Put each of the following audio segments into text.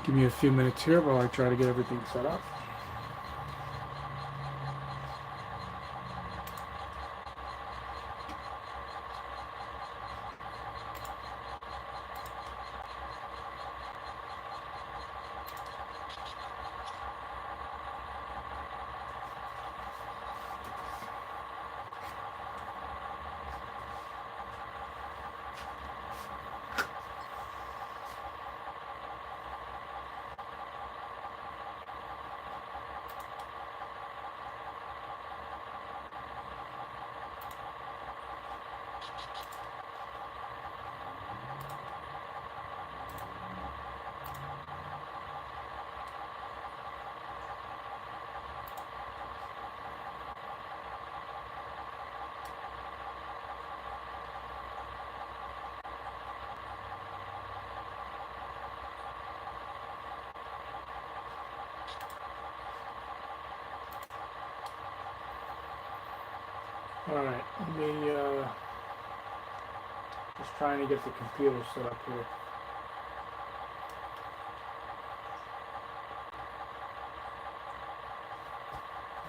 Give me a few minutes here while I try to get everything set up. Alright, let me just trying to get the computer set up here.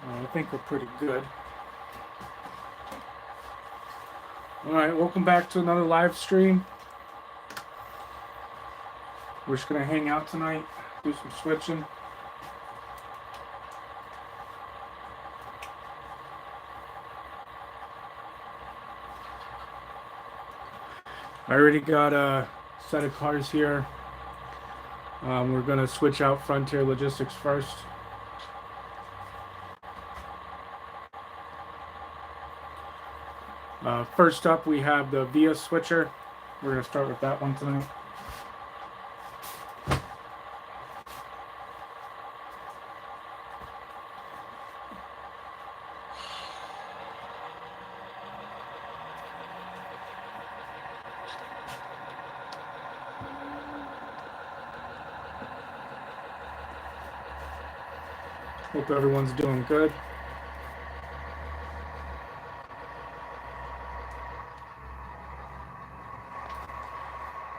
I think we're pretty good. Alright, welcome back to another live stream. We're just gonna hang out tonight, do some switching. I already got a set of cars here. We're gonna switch out Frontier Logistics first. First up, we have the Via switcher. We're gonna start with that one tonight. Hope everyone's doing good.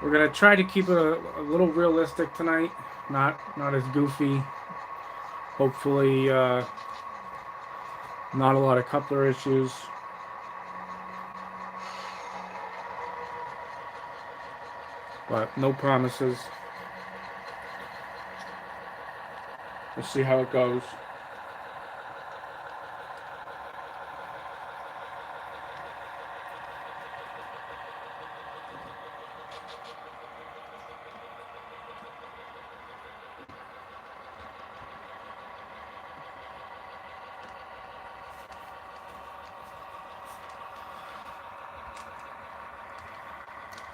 We're gonna try to keep it a little realistic tonight, not as goofy. Hopefully, not a lot of coupler issues. But no promises. We'll see how it goes.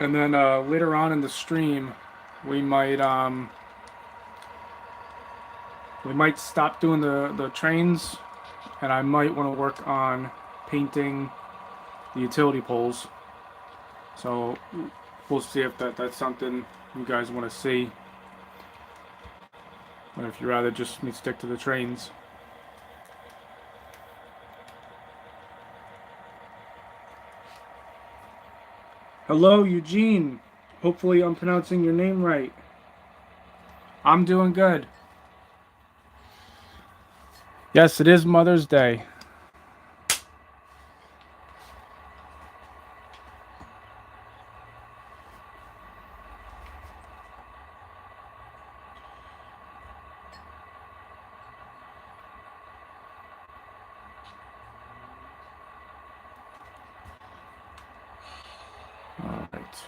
And then later on in the stream, we might stop doing the trains, and I might want to work on painting the utility poles. So we'll see if that's something you guys want to see, or if you'd rather just me stick to the trains. Hello, Eugene. Hopefully I'm pronouncing your name right. I'm doing good. Yes, it is Mother's Day. All right.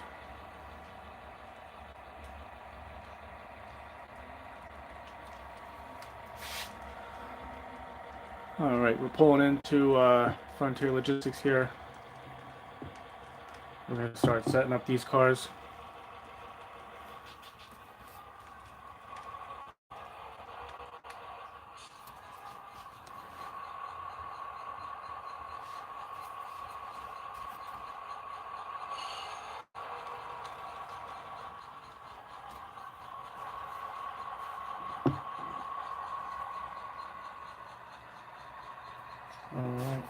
All right, we're pulling into Frontier Logistics here. We're going to start setting up these cars. All right.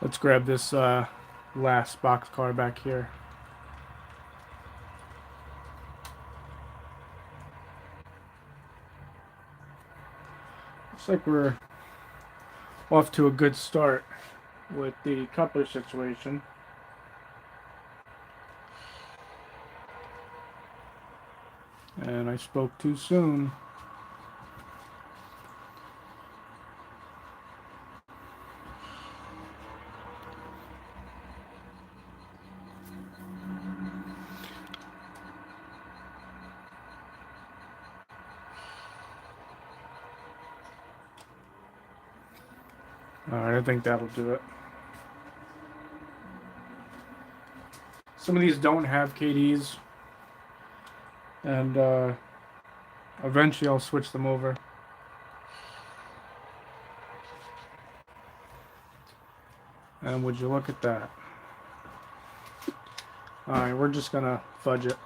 Let's grab this last box car back here. Looks like we're off to a good start with the coupler situation. And I spoke too soon. Alright, I think that'll do it. Some of these don't have KDs, and eventually I'll switch them over. And would you look at that? Alright, we're just gonna fudge it.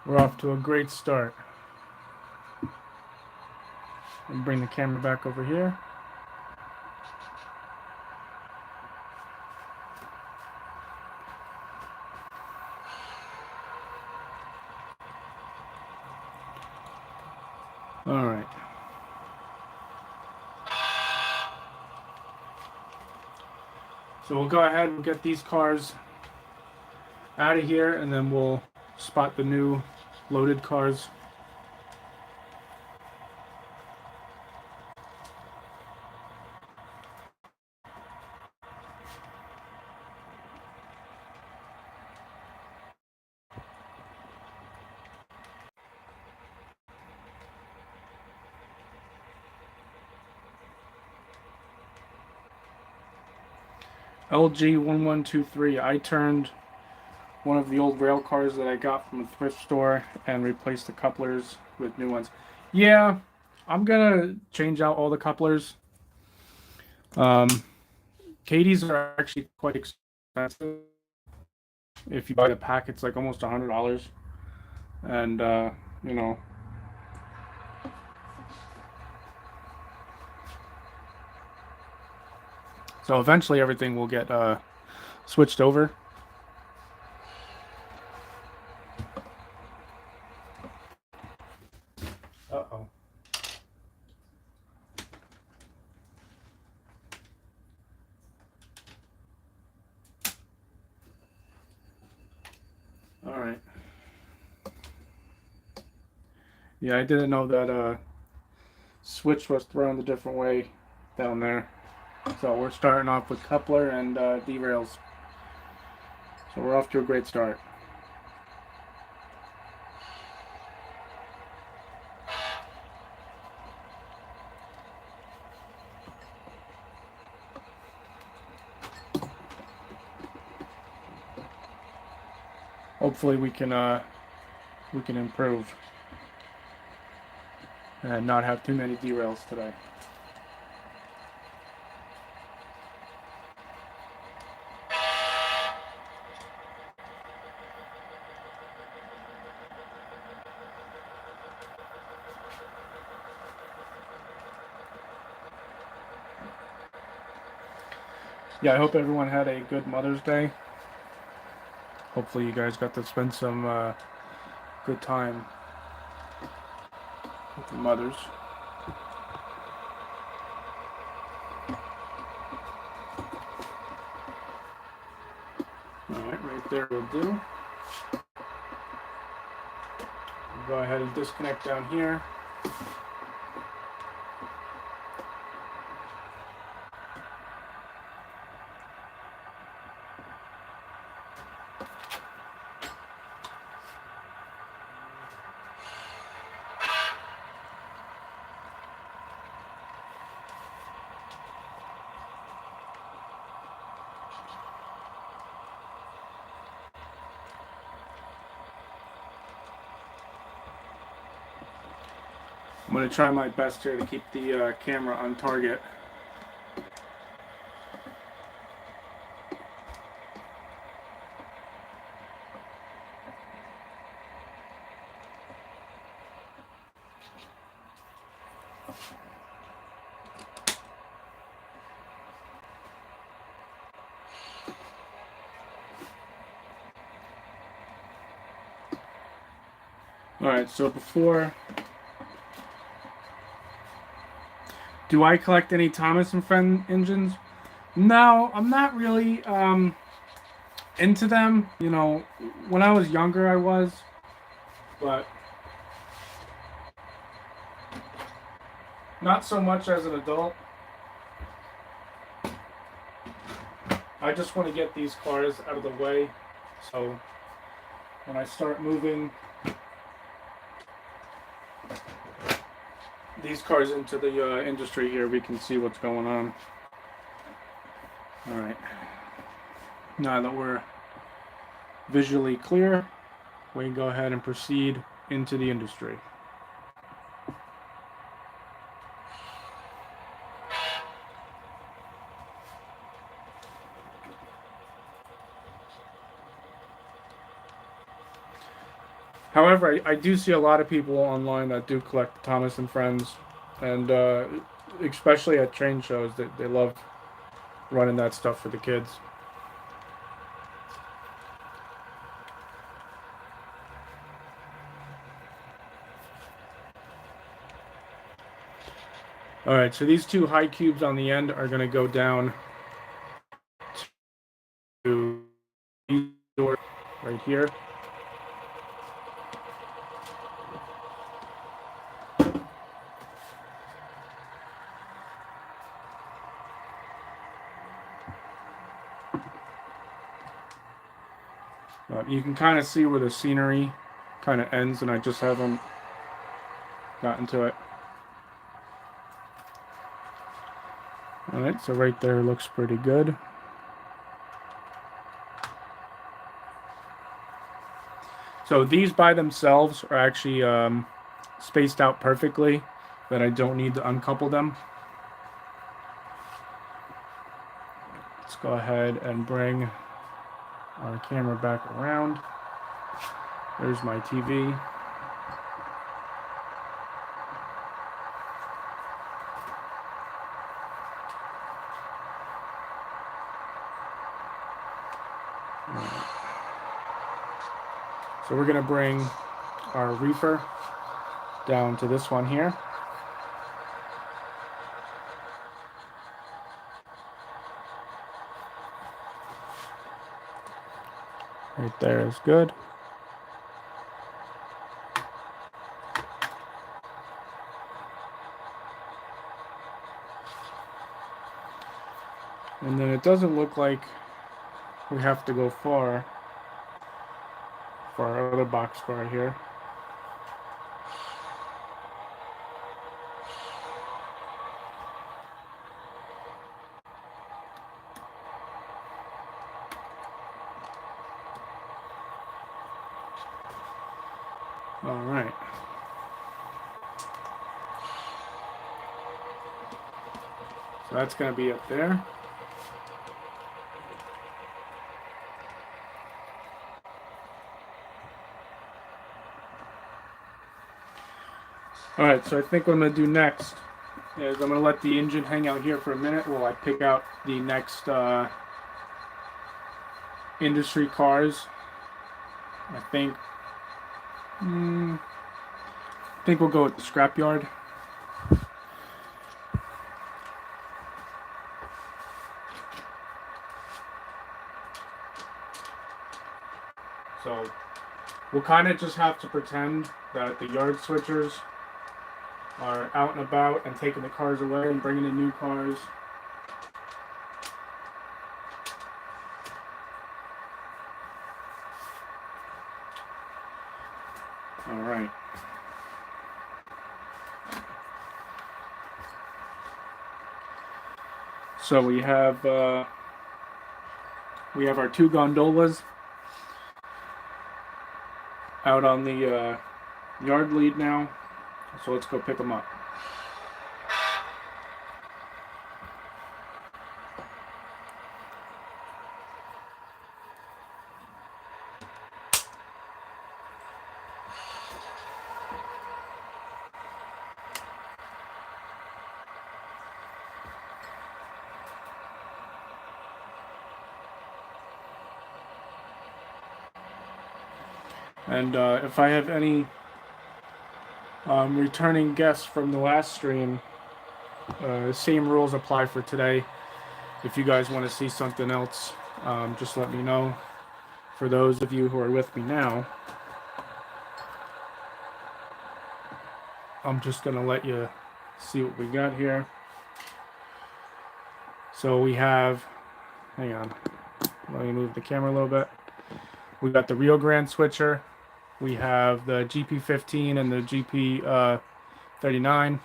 We're off to a great start. And bring the camera back over here. All right. So we'll go ahead and get these cars out of here, and then we'll spot the new loaded cars. LG1123. I turned one of the old rail cars that I got from a thrift store and replaced the couplers with new ones. Yeah, I'm gonna change out all the couplers. KDs are actually quite expensive. If you buy the pack, it's like almost $100, and you know. So eventually everything will get switched over. Uh-oh. All right. Yeah, I didn't know that switch was thrown a different way down there. So we're starting off with coupler and derails. So we're off to a great start. Hopefully we can improve and not have too many derails today. Yeah, I hope everyone had a good Mother's Day. Hopefully you guys got to spend some good time with your mothers. Alright, right there will do. We'll go ahead and disconnect down here. I'm going to try my best here to keep the camera on target. Alright, so before... Do I collect any Thomas and Friend engines? No, I'm not really into them. You know, when I was younger I was, but not so much as an adult. I just want to get these cars out of the way, so when I start moving these cars into the industry here, we can see what's going on. Alright, now that we're visually clear, we can go ahead and proceed into the industry. However, I do see a lot of people online that do collect Thomas and Friends, and especially at train shows, they love running that stuff for the kids. Alright, so these two high cubes on the end are going to go down to right here. You can kind of see where the scenery kind of ends, and I just haven't gotten to it. Alright, so right there looks pretty good. So these by themselves are actually spaced out perfectly, that I don't need to uncouple them. Let's go ahead and bring our camera back around. There's my TV. So we're going to bring our reefer down to this one here. Right there is good. And then it doesn't look like we have to go far for our other boxcar here. All right. So that's going to be up there. All right, so I think what I'm going to do next is I'm going to let the engine hang out here for a minute while I pick out the next industry cars. I think we'll go with the scrapyard. So we'll kind of just have to pretend that the yard switchers are out and about and taking the cars away and bringing in new cars. All right. So we have our two gondolas out on the yard lead now. So let's go pick them up. And if I have any Returning guests from the last stream, same rules apply for today. If you guys want to see something else, just let me know. For those of you who are with me now, I'm just going to let you see what we got here. So we have, hang on, let me move the camera a little bit. We got the Rio Grande switcher. We have the GP15 and the GP39.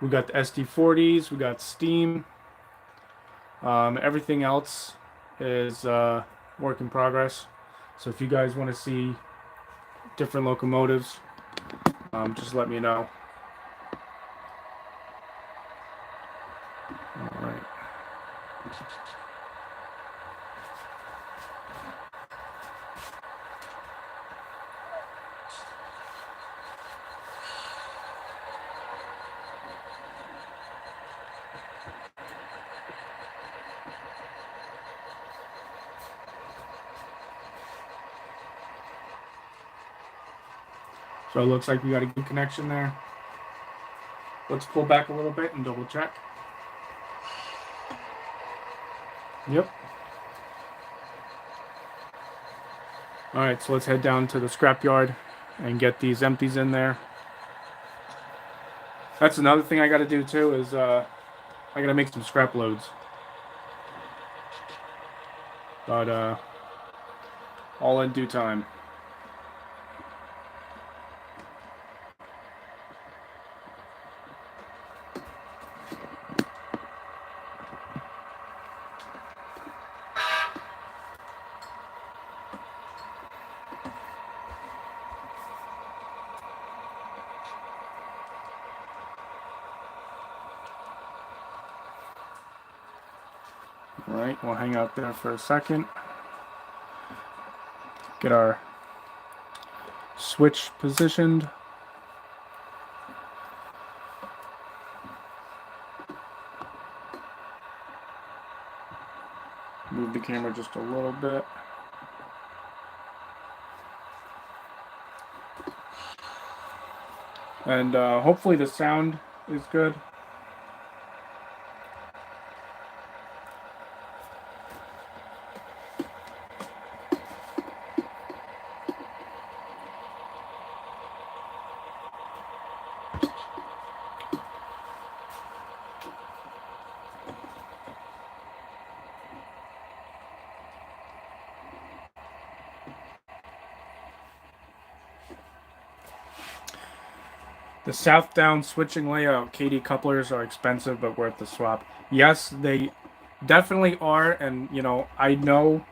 We got the SD40s. We got Steam. Everything else is work in progress. So if you guys want to see different locomotives, just let me know. All right. So it looks like we got a good connection there. Let's pull back a little bit and double check. Yep. All right, so let's head down to the scrapyard and get these empties in there. That's another thing I got to do too is I got to make some scrap loads. But all in due time. All right, we'll hang out there for a second. Get our switch positioned. Move the camera just a little bit. And hopefully the sound is good. The South Down switching layout KD couplers are expensive but worth the swap. Yes, they definitely are, and you know, I know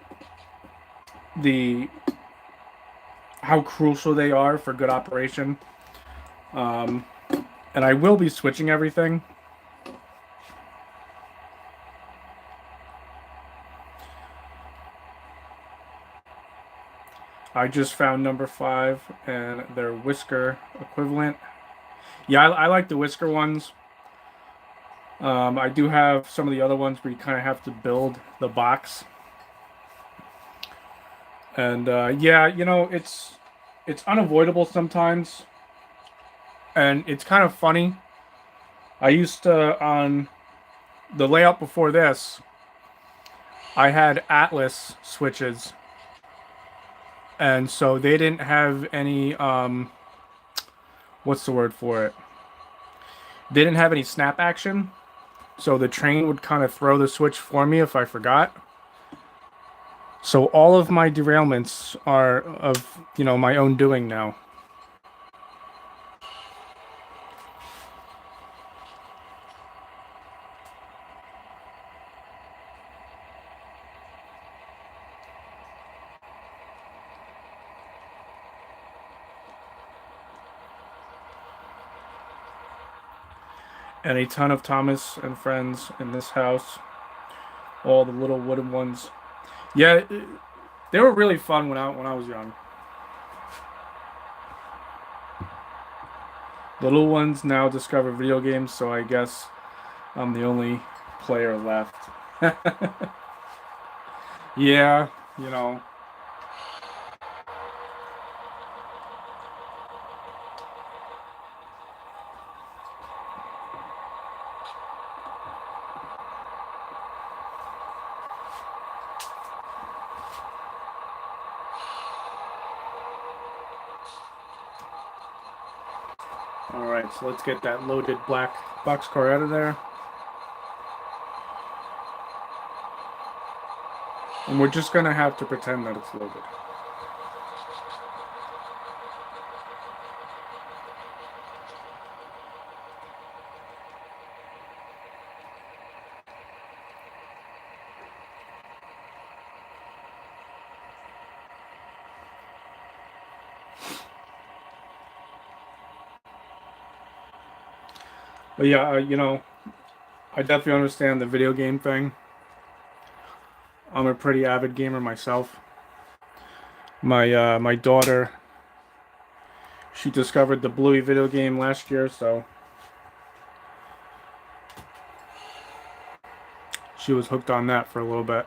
how crucial they are for good operation. And I will be switching everything. I just found number 5 and their whisker equivalent. Yeah, I like the whisker ones. I do have some of the other ones where you kind of have to build the box. And yeah, you know, it's unavoidable sometimes. And it's kind of funny. I used to, on the layout before this, I had Atlas switches. And so they didn't have any, what's the word for it? They didn't have any snap action. So the train would kind of throw the switch for me if I forgot. So all of my derailments are of, you know, my own doing now. And a ton of Thomas and friends in this house. All the little wooden ones. Yeah, they were really fun when I was young. The little ones now discover video games, so I guess I'm the only player left. Yeah, you know. Alright, so let's get that loaded black boxcar out of there. And we're just going to have to pretend that it's loaded. But yeah, you know, I definitely understand the video game thing. I'm a pretty avid gamer myself. My daughter, she discovered the Bluey video game last year, so she was hooked on that for a little bit.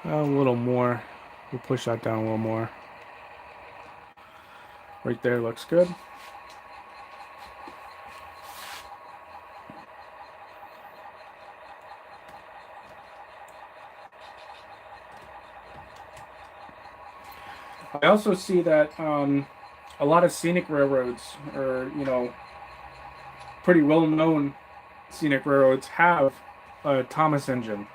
A little more. We'll push that down a little more. Right there looks good. I also see that a lot of scenic railroads, or you know, pretty well-known scenic railroads, have a Thomas engine.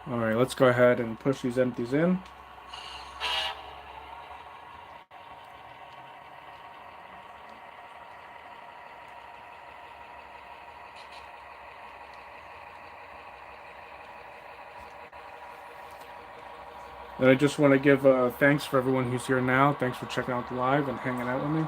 All right, let's go ahead and push these empties in. And I just want to give thanks for everyone who's here now. Thanks for checking out the live and hanging out with me.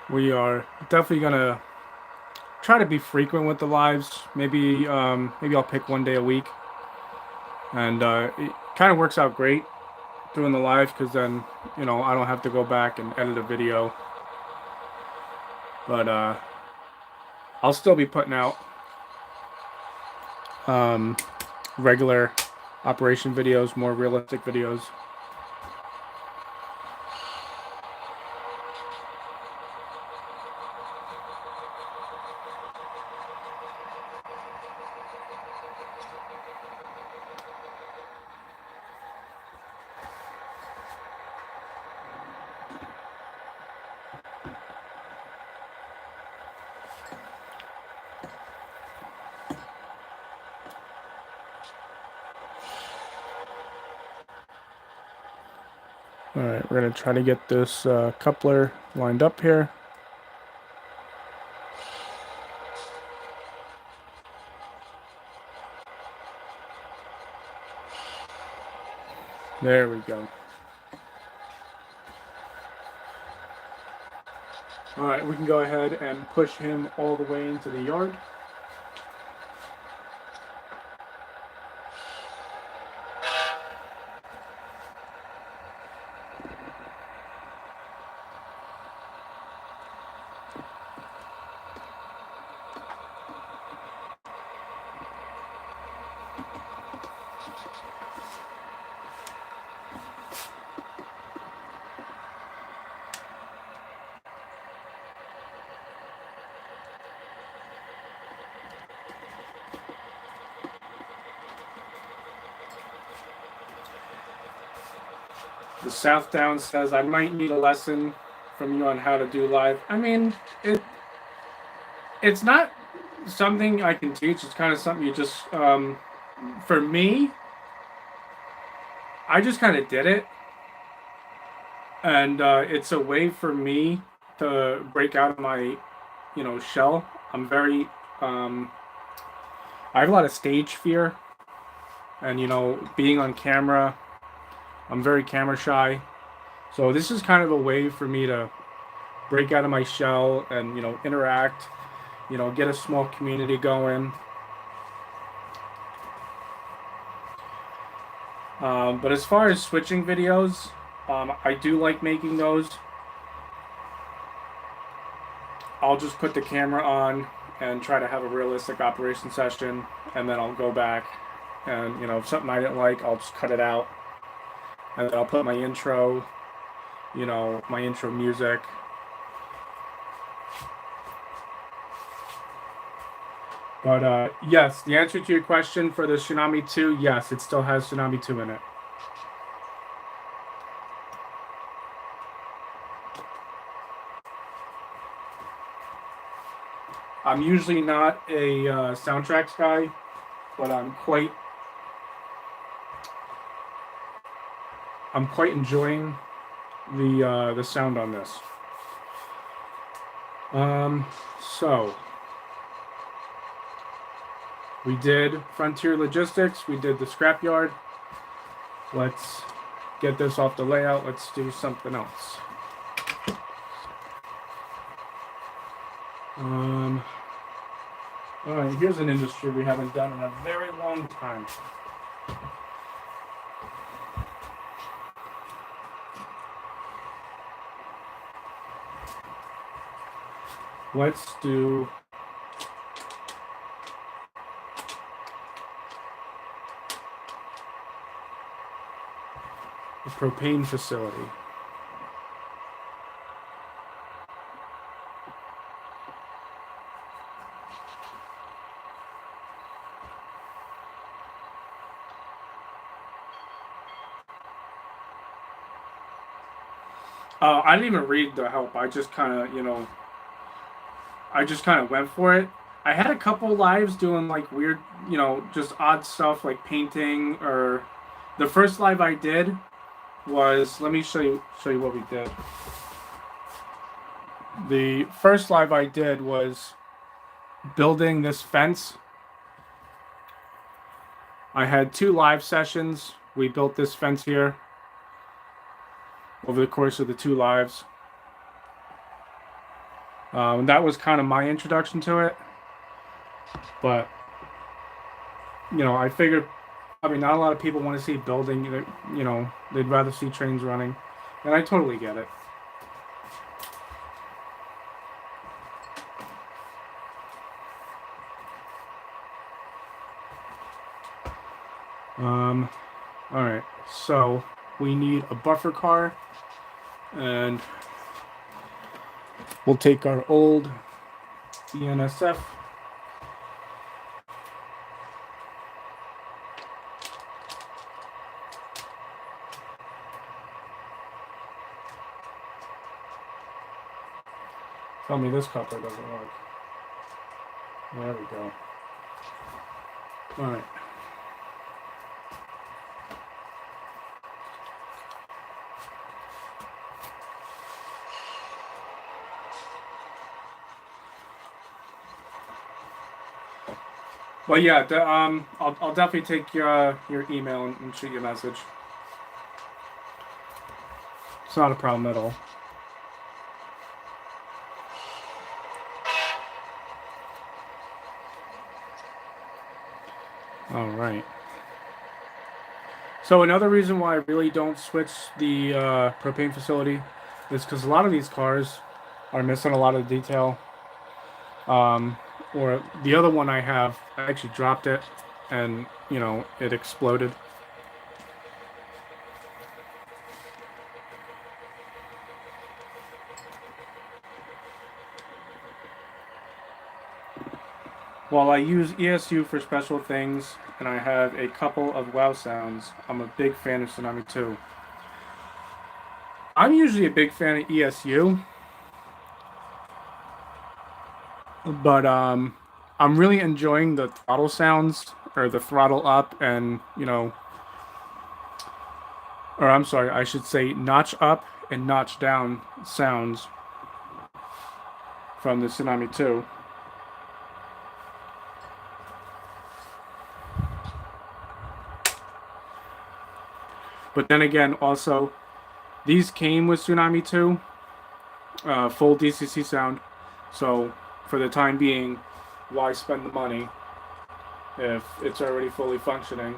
We are definitely gonna try to be frequent with the lives. Maybe maybe I'll pick one day a week, and it kind of works out great doing the live because then you know I don't have to go back and edit a video. But I'll still be putting out regular operation videos, more realistic videos. All right, we're gonna try to get this coupler lined up here. There we go. All right, we can go ahead and push him all the way into the yard. The South Down says, I might need a lesson from you on how to do live. I mean, it's not something I can teach. It's kind of something you just, for me, I just kind of did it. And it's a way for me to break out of my, shell. I'm very, I have a lot of stage fear, and being on camera, I'm very camera shy. So this is kind of a way for me to break out of my shell and interact, get a small community going. But as far as switching videos, I do like making those. I'll just put the camera on and try to have a realistic operation session, and then I'll go back and if something I didn't like, I'll just cut it out, and then I'll put my intro, my intro music. But yes, the answer to your question for the Tsunami 2, yes, it still has Tsunami 2 in it. I'm usually not a soundtracks guy, but I'm quite enjoying the sound on this. So we did Frontier Logistics, we did the Scrapyard. Let's get this off the layout. Let's do something else. All right, here's an industry we haven't done in a very long time. Let's do a propane facility. I didn't even read the help. I just kind of, went for it. I had a couple lives doing like weird, just odd stuff like painting, or the first live I did was, let me show you what we did. The first live I did was building this fence. I had 2 live sessions. We built this fence here over the course of the 2 lives. That was kind of my introduction to it. But, I figured probably not a lot of people want to see building. They'd rather see trains running. And I totally get it. All right, so we need a buffer car, and we'll take our old ENSF. Tell me this coupler doesn't work. There we go. All right. Well, yeah, I'll definitely take your email and shoot you a message. It's not a problem at all. All right. So another reason why I really don't switch the propane facility is because a lot of these cars are missing a lot of the detail. Or the other one I have, I actually dropped it, and it exploded. While I use ESU for special things, and I have a couple of wow sounds, I'm a big fan of Tsunami 2. I'm usually a big fan of ESU, but I'm really enjoying the throttle sounds, or the throttle up, and or I'm sorry, I should say notch up and notch down sounds from the Tsunami 2. But then again, also, these came with Tsunami 2, full DCC sound. So, for the time being, why spend the money if it's already fully functioning?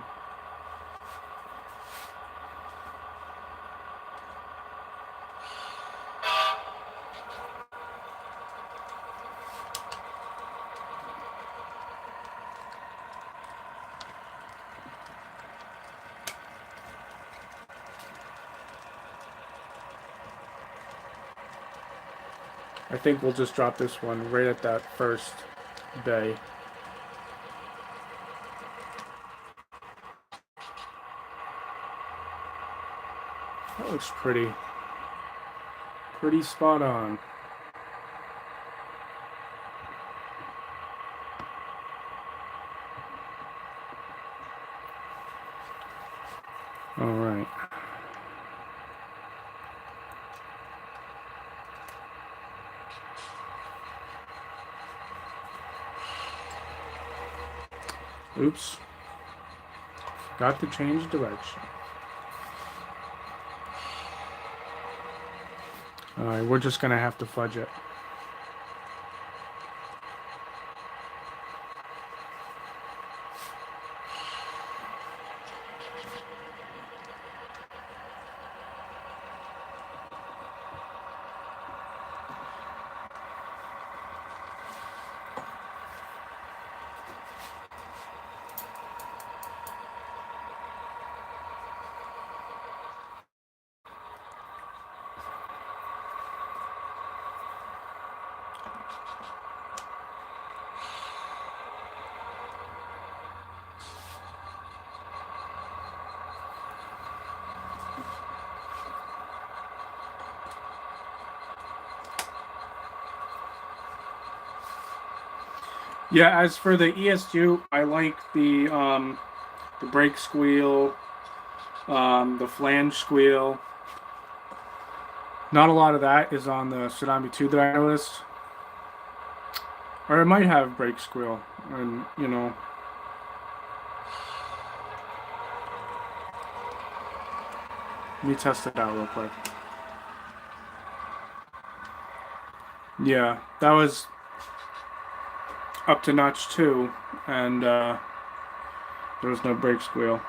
I think we'll just drop this one right at that first bay. That looks pretty spot on. All right. Oops. Got to change direction. Alright, we're just gonna have to fudge it. Yeah, as for the ESU, I like the brake squeal, the flange squeal. Not a lot of that is on the Tsunami 2 that I noticed. Or it might have brake squeal, and you know. Let me test it out real quick. Yeah, that was up to notch 2, and there was no brake squeal.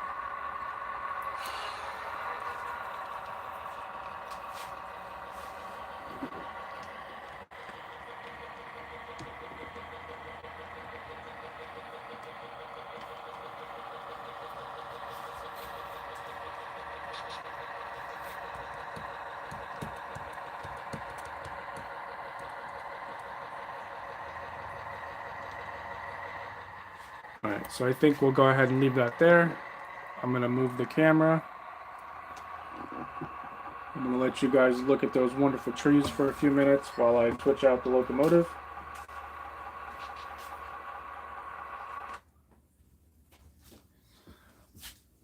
Alright, so I think we'll go ahead and leave that there. I'm going to move the camera. I'm going to let you guys look at those wonderful trees for a few minutes while I switch out the locomotive.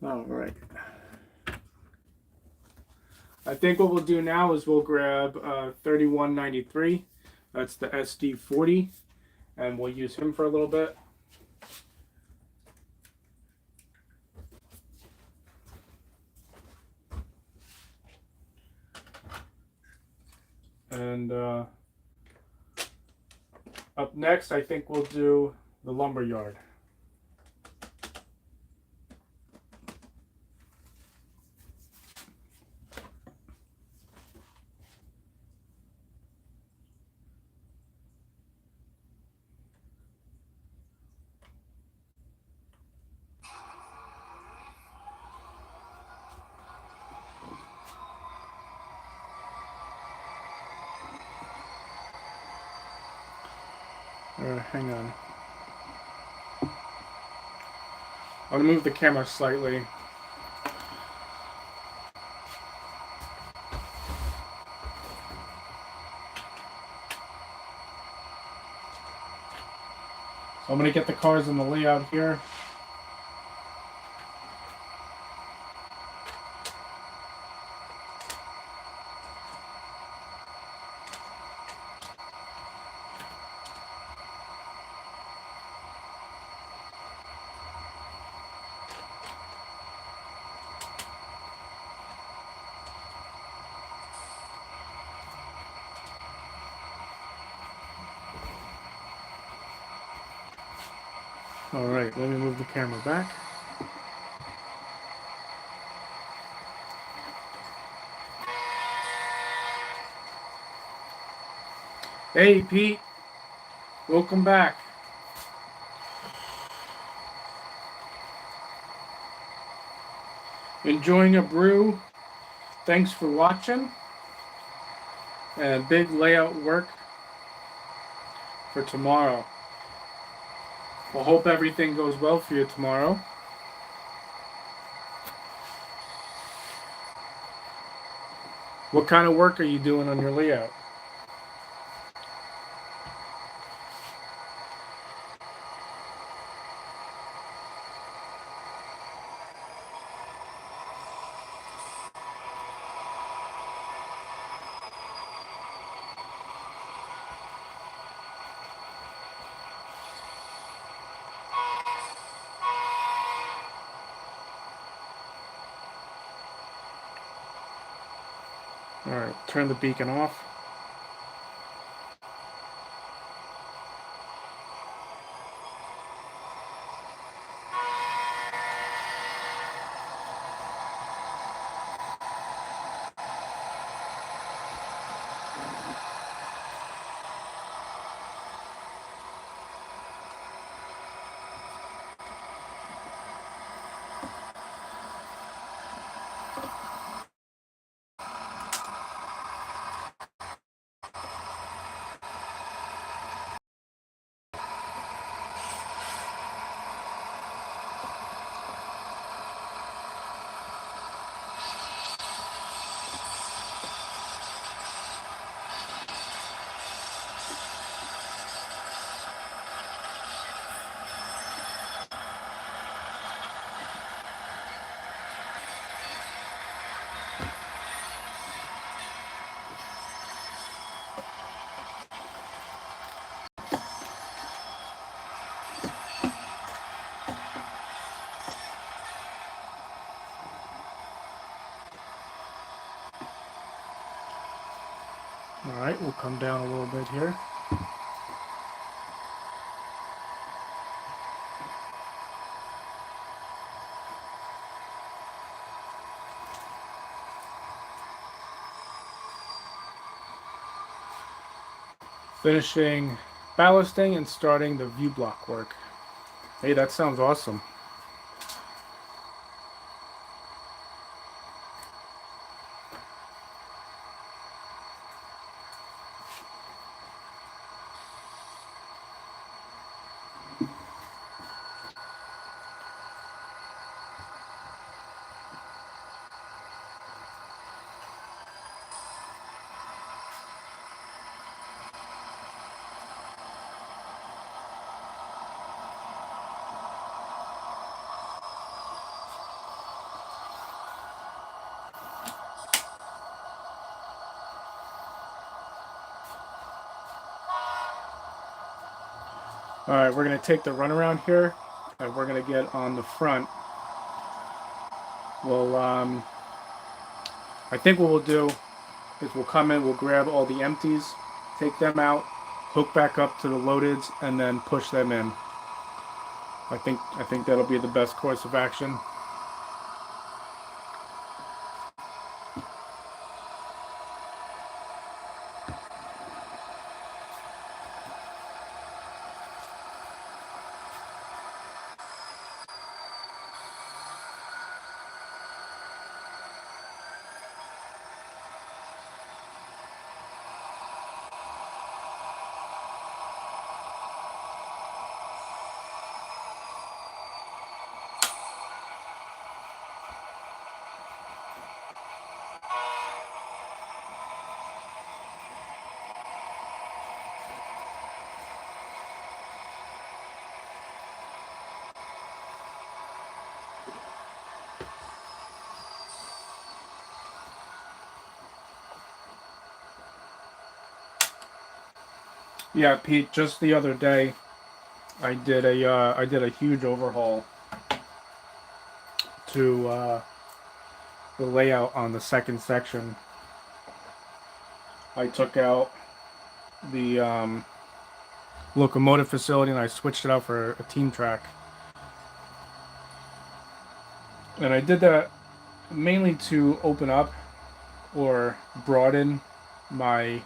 Alright. I think what we'll do now is we'll grab 3193. That's the SD40. And we'll use him for a little bit. And up next, I think we'll do the lumber yard. Hang on. I'm going to move the camera slightly. So I'm going to get the cars in the layout here. All right, let me move the camera back. Hey, Pete. Welcome back. Enjoying a brew. Thanks for watching. And big layout work for tomorrow. Well, hope everything goes well for you tomorrow. What kind of work are you doing on your layout? All right, turn the beacon off. All right, we'll come down a little bit here. Finishing ballasting and starting the view block work. Hey, that sounds awesome. All right, we're gonna take the runaround here, and we're gonna get on the front. Well, I think what we'll do is we'll come in, we'll grab all the empties, take them out, hook back up to the loadeds, and then push them in. I think that'll be the best course of action. Yeah, Pete. Just the other day, I did a huge overhaul to the layout on the second section. I took out the locomotive facility and I switched it out for a team track. And I did that mainly to open up or broaden my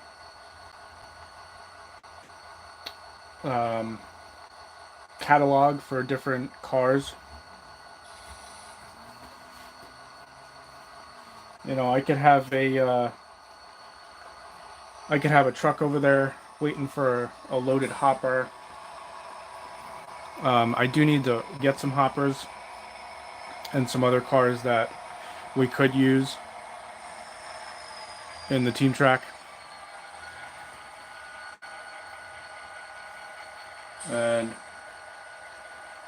um, catalog for different cars. You know, I could have a truck over there waiting for a loaded hopper. I do need to get some hoppers and some other cars that we could use in the team track. And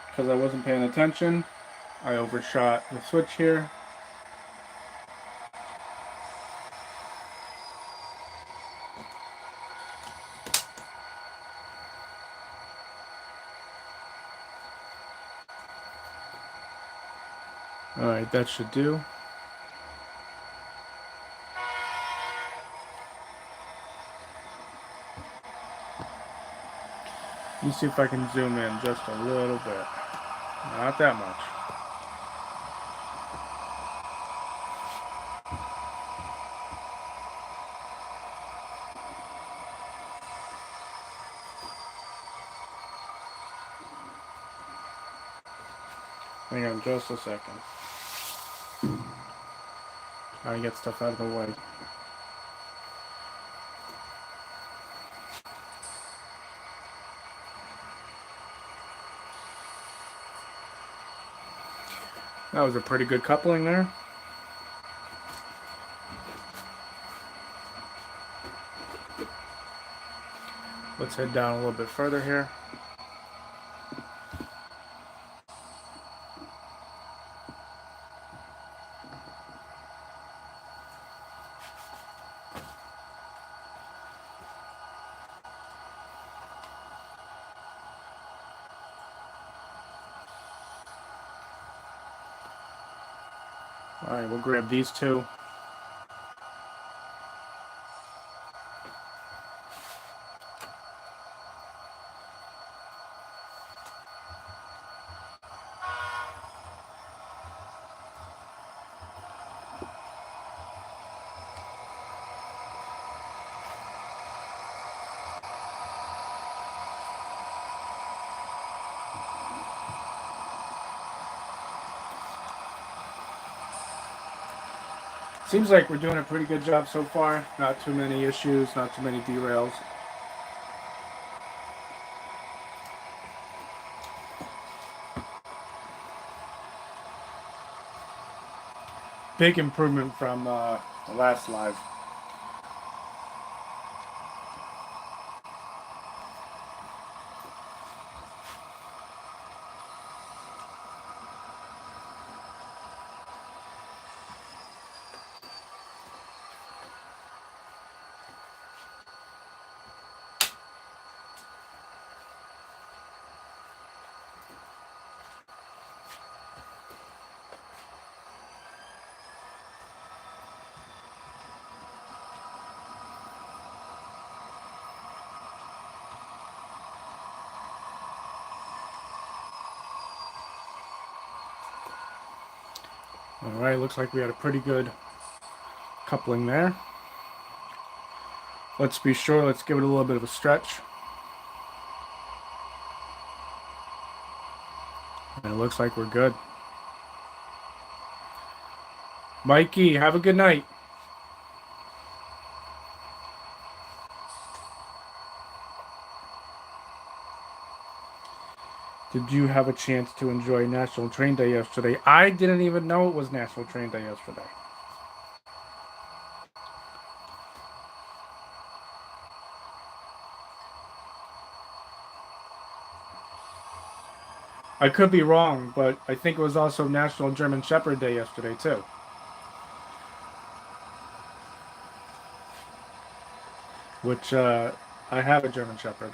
because I wasn't paying attention, I overshot the switch here. Alright, that should do. Let me see if I can zoom in just a little bit. Not that much. Hang on just a second. Trying to get stuff out of the way. That was a pretty good coupling there. Let's head down a little bit further here. Alright, we'll grab these two. Seems like we're doing a pretty good job so far. Not too many issues, not too many derails. Big improvement from the last live. Alright, looks like we had a pretty good coupling there. Let's be sure, let's give it a little bit of a stretch. And it looks like we're good. Mikey, have a good night. Did you have a chance to enjoy National Train Day yesterday? I didn't even know it was National Train Day yesterday. I could be wrong, but I think it was also National German Shepherd Day yesterday, too. Which, I have a German Shepherd.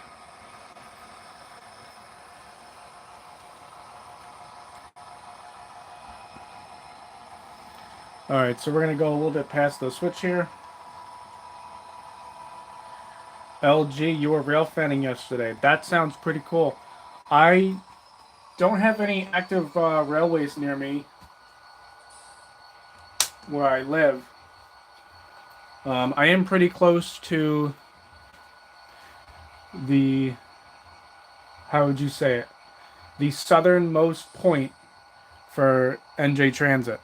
Alright, so we're going to go a little bit past the switch here. LG, you were rail fanning yesterday. That sounds pretty cool. I don't have any active railways near me. where I live, I am pretty close to the, how would you say it? The southernmost point for NJ Transit.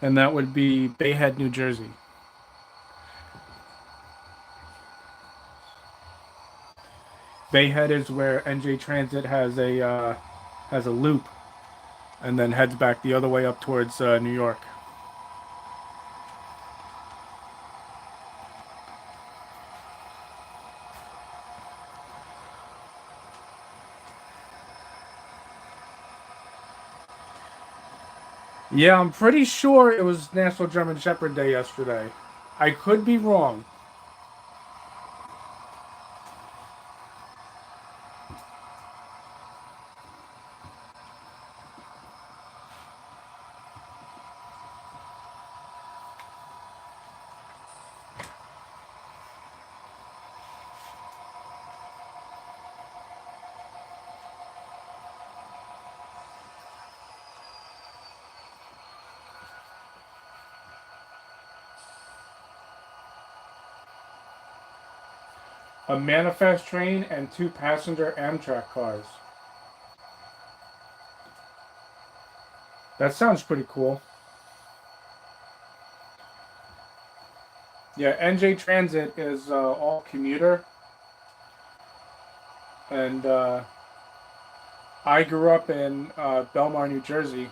And that would be Bayhead, New Jersey. Bayhead is where NJ Transit has a loop, and then heads back the other way up towards New York. Yeah, I'm pretty sure it was National German Shepherd Day yesterday. I could be wrong. A manifest train and 2 passenger Amtrak cars. That sounds pretty cool. Yeah, NJ Transit is all commuter, and I grew up in Belmar, New Jersey,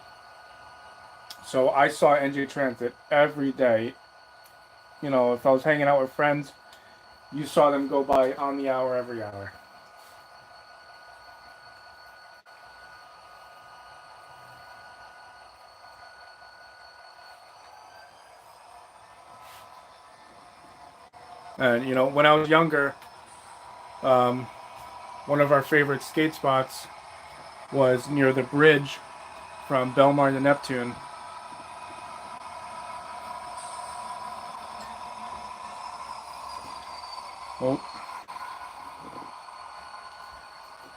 so I saw NJ Transit every day. You know, if I was hanging out with friends, you saw them go by on the hour, every hour. And you know, when I was younger, um, one of our favorite skate spots was near the bridge from Belmar to Neptune. Oh,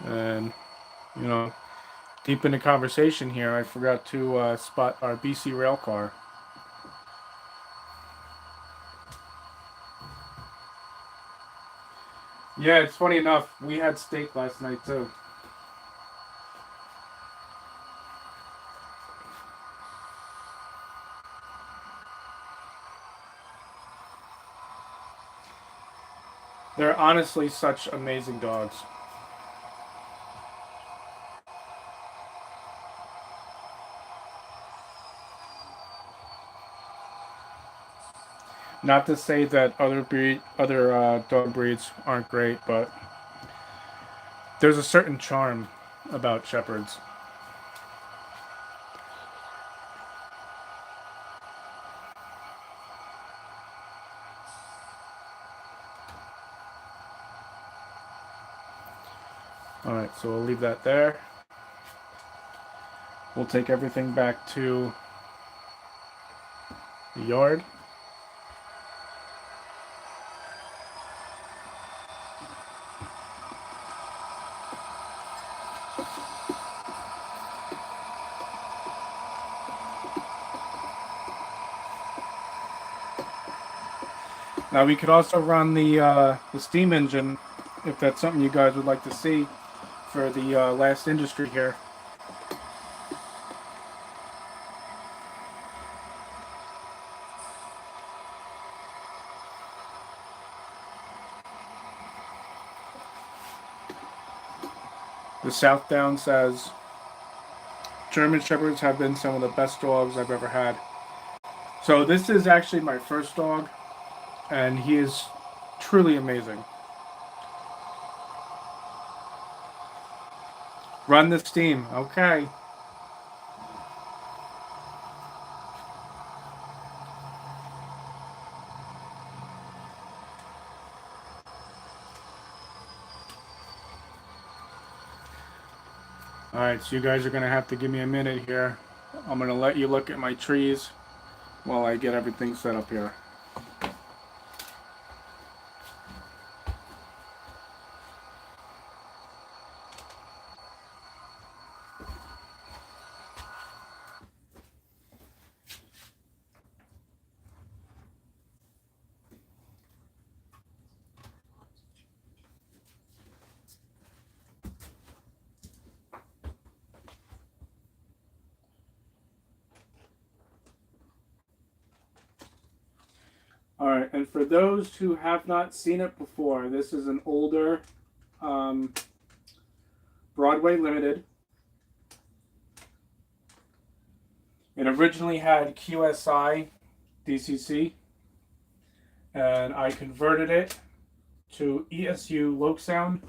and you know, deep in the conversation here, I forgot to spot our BC rail car. Yeah, it's funny enough. We had steak last night too. They're honestly such amazing dogs. Not to say that other dog breeds aren't great, but there's a certain charm about shepherds. All right, so we'll leave that there. We'll take everything back to the yard. Now we could also run the steam engine, if that's something you guys would like to see for the last industry here. The South Down says German Shepherds have been some of the best dogs I've ever had. So this is actually my first dog, and he is truly amazing. Run the steam, okay. Alright, so you guys are going to have to give me a minute here. I'm going to let you look at my trees while I get everything set up here. And for those who have not seen it before, this is an older Broadway Limited. It originally had QSI DCC, and I converted it to ESU Lokesound.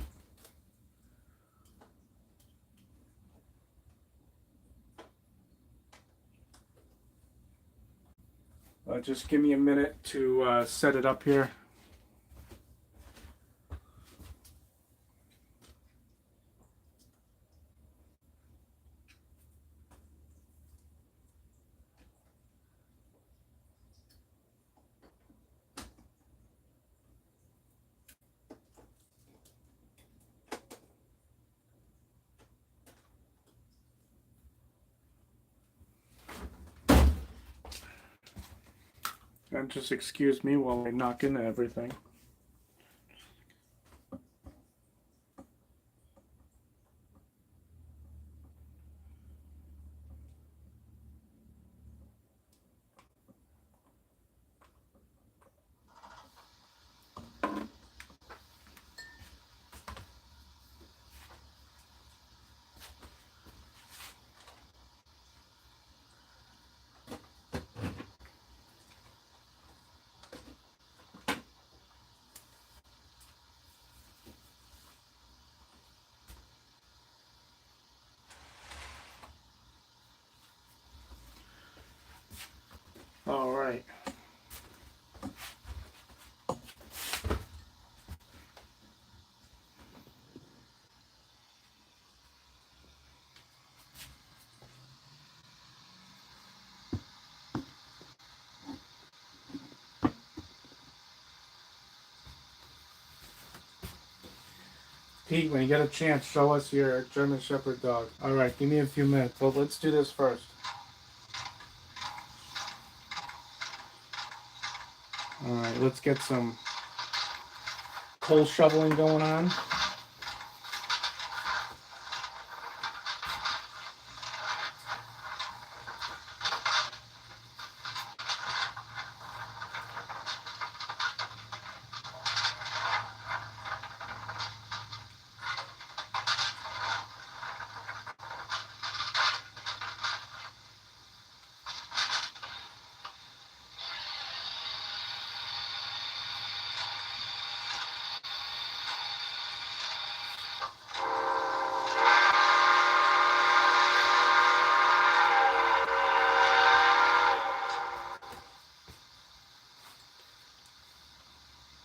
Just give me a minute to set it up here. And just excuse me while I knock into everything. All right. Pete, when you get a chance, show us your German Shepherd dog. All right, give me a few minutes. Well, let's do this first. All right, let's get some coal shoveling going on.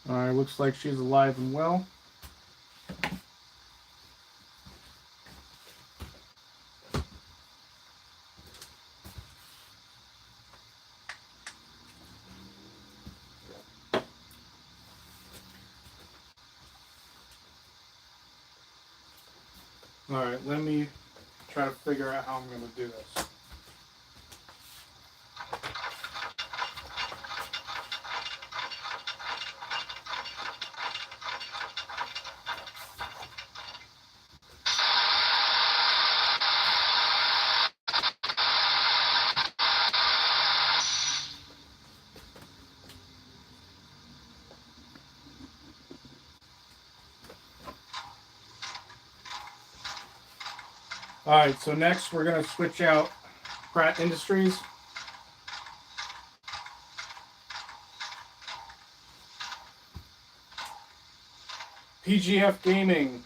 All right, looks like she's alive and well. All right, let me try to figure out how I'm going to do this. All right, so next we're going to switch out Pratt Industries. PGF Gaming,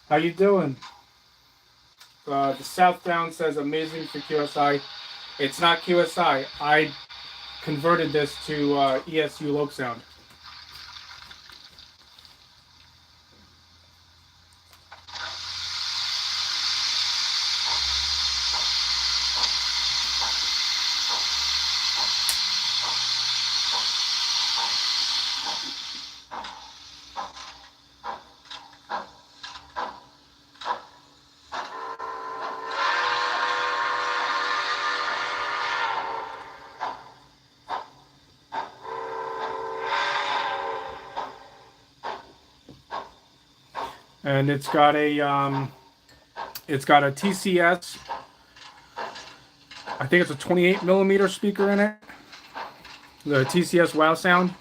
how you doing? The Southbound says amazing for QSI. It's not QSI. I converted this to ESU Lokesound. And it's got a TCS. I think it's a 28 millimeter speaker in it. The TCS Wow sound.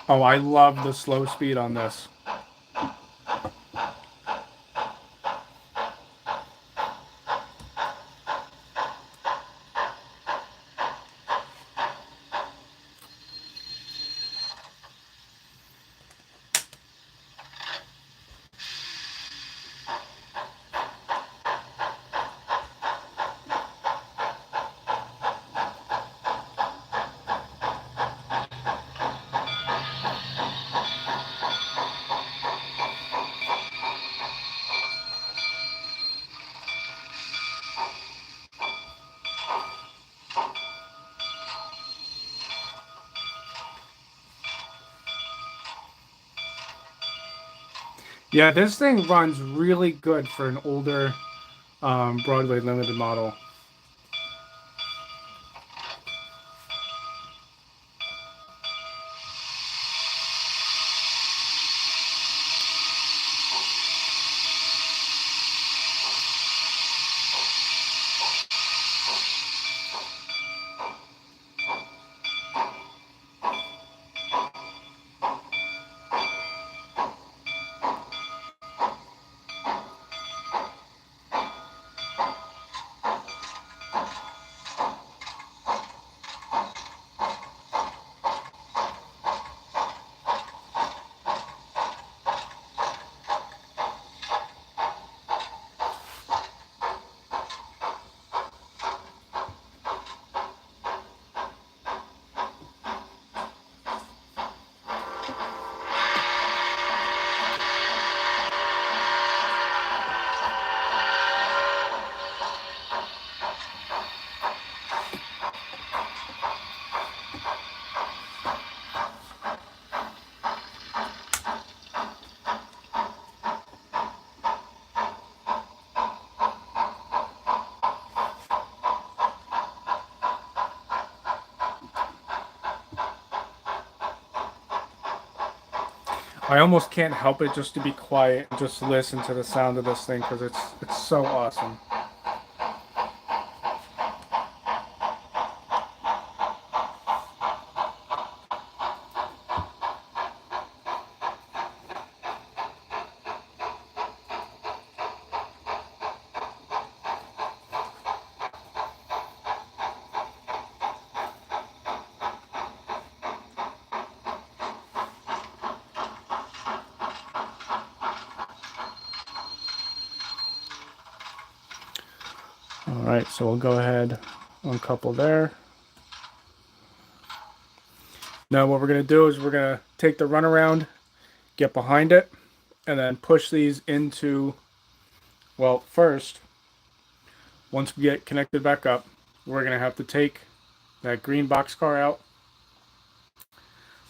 Oh, I love the slow speed on this. Yeah, this thing runs really good for an older Broadway Limited model. I almost can't help it just to be quiet and just listen to the sound of this thing because it's so awesome. All right, so we'll go ahead, uncouple there. Now what we're going to do is we're going to take the runaround, get behind it, and then push these into, well, first, once we get connected back up, we're going to have to take that green boxcar out,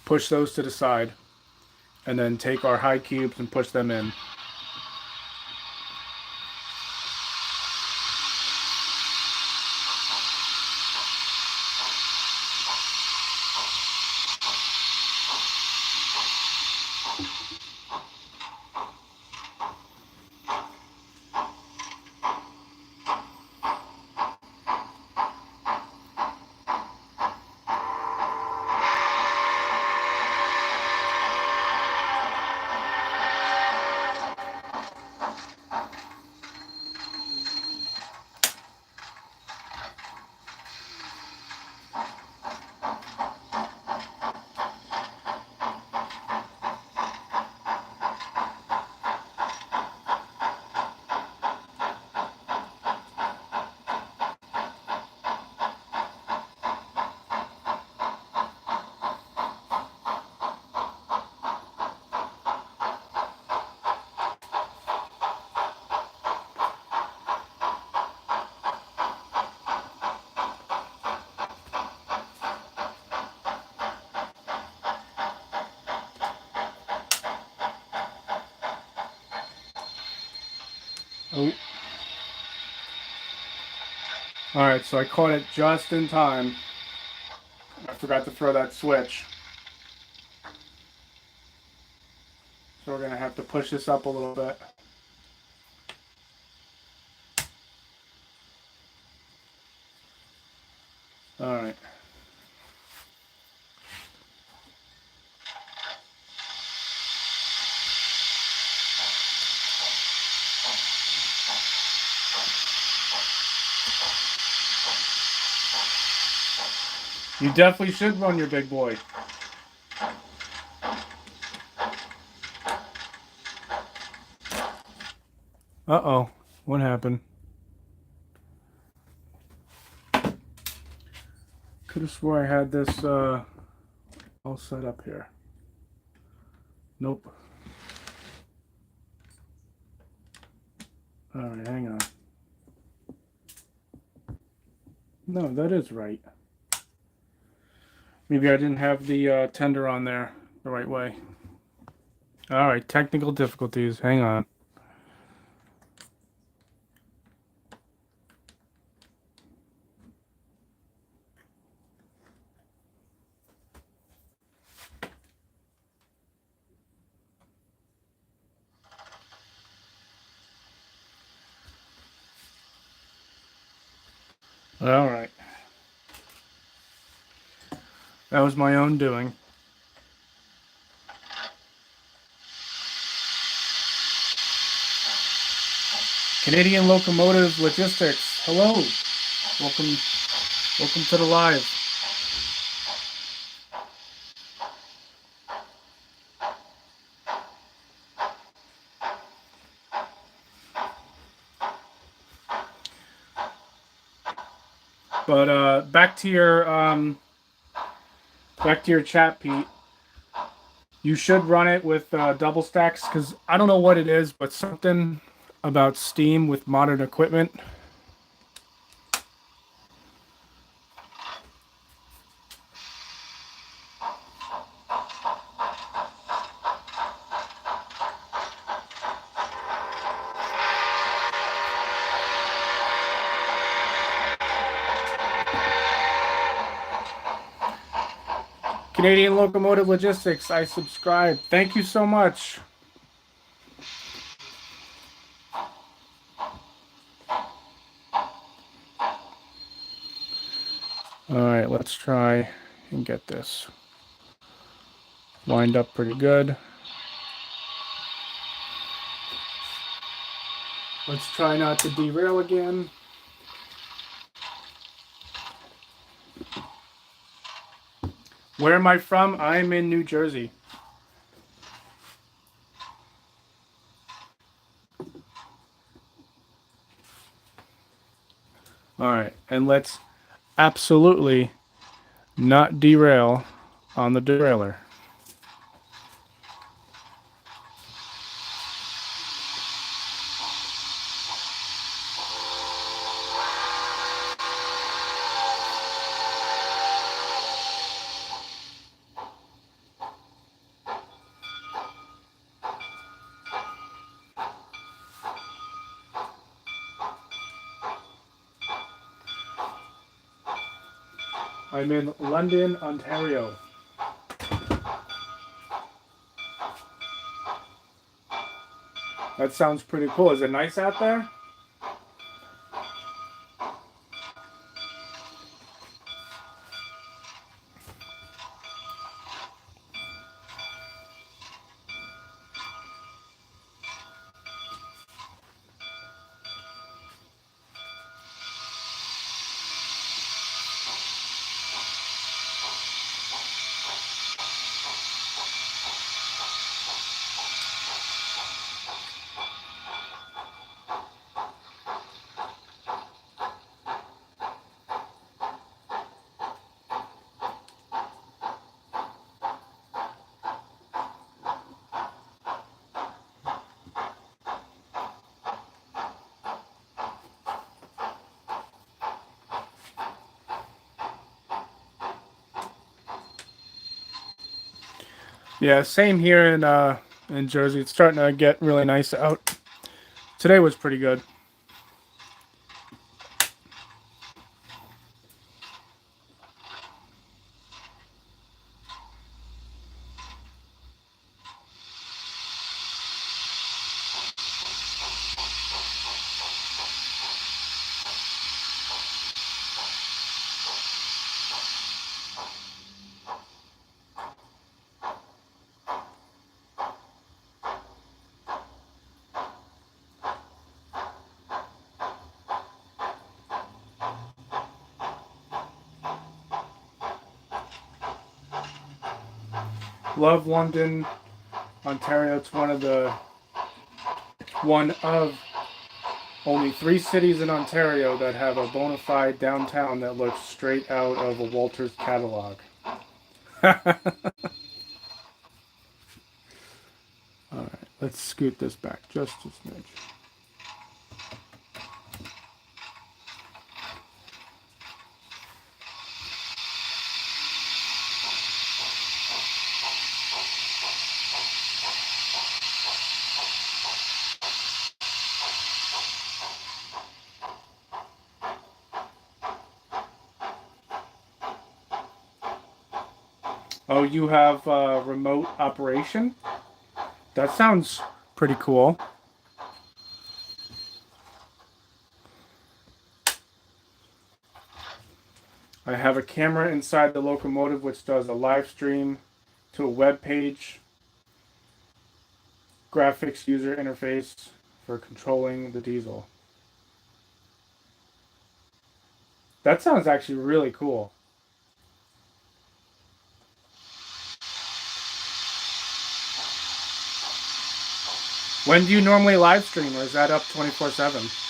push those to the side, and then take our high cubes and push them in. Oh. Alright, so I caught it just in time. I forgot to throw that switch. So we're going to have to push this up a little bit. You definitely should run your big boy. Uh-oh. What happened? Could have swore I had this all set up here. Nope. Alright, hang on. No, that is right. Maybe I didn't have the tender on there the right way. Alright, technical difficulties. Hang on. Alright. That was my own doing. Canadian Locomotive Logistics. Hello. Welcome to the live. But back to your chat, Pete. You should run it with double stacks because I don't know what it is, but something about Steam with modern equipment. Canadian Locomotive Logistics, I subscribe. Thank you so much. Alright, let's try and get this lined up pretty good. Let's try not to derail again. Where am I from? I'm in New Jersey. Alright, and let's absolutely not derail on the derailleur. I'm in London, Ontario. That sounds pretty cool. Is it nice out there? Yeah, same here in Jersey. It's starting to get really nice out. Today was pretty good. Love London, Ontario. It's one of only 3 cities in Ontario that have a bona fide downtown that looks straight out of a Walters catalog. Alright, let's scoot this back just a smidge. Oh, you have remote operation? That sounds pretty cool. I have a camera inside the locomotive which does a live stream to a web page, graphics user interface for controlling the diesel. That sounds actually really cool. When do you normally live stream, or is that up 24/7?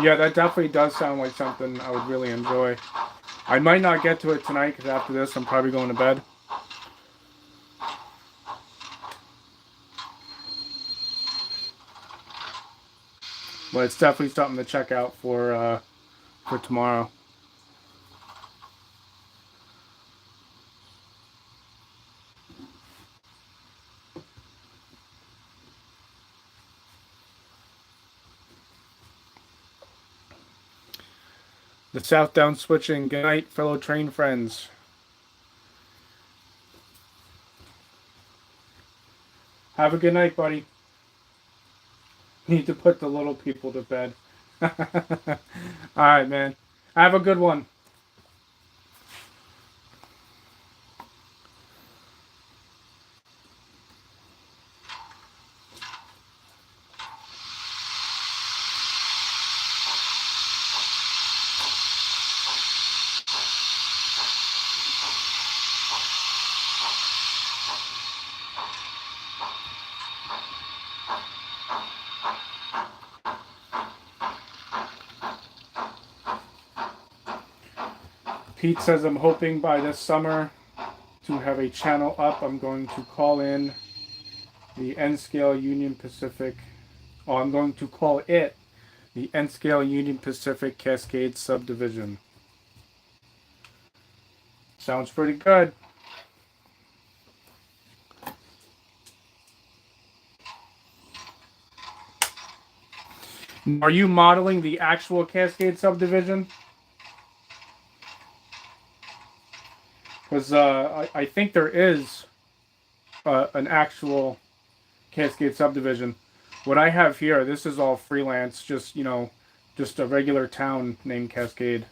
Yeah, that definitely does sound like something I would really enjoy. I might not get to it tonight because after this I'm probably going to bed. But it's definitely something to check out for tomorrow. The Southdown switching. Good night, fellow train friends. Have a good night, buddy. Need to put the little people to bed. Alright, man. Have a good one. Pete says, I'm hoping by this summer to have a channel up. I'm going to call in the N-Scale Union Pacific. Oh, I'm going to call it the N-Scale Union Pacific Cascade Subdivision. Sounds pretty good. Are you modeling the actual Cascade Subdivision? Because I think there is an actual Cascade Subdivision. What I have here, this is all freelance, just, you know, just a regular town named Cascade.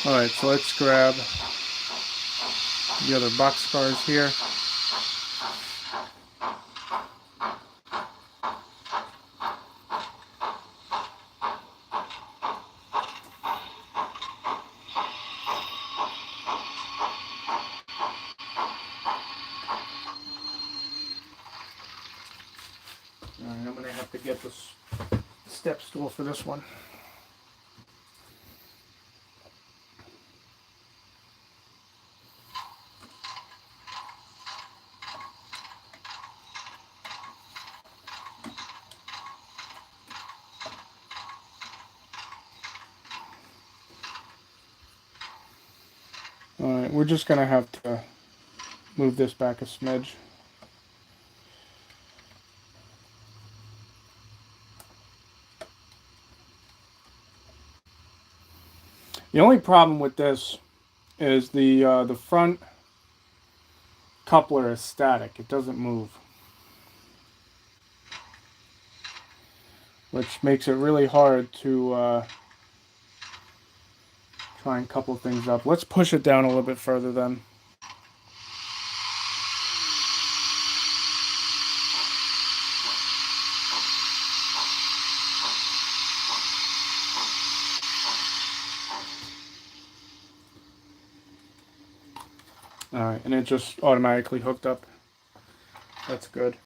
Alright, so let's grab the other boxcars here. Alright, I'm going to have to get this step stool for this one. Alright, we're just gonna have to move this back a smidge. The only problem with this is the front coupler is static. It doesn't move, which makes it really hard to try and couple things up. Let's push it down a little bit further then. Alright, and it just automatically hooked up. That's good.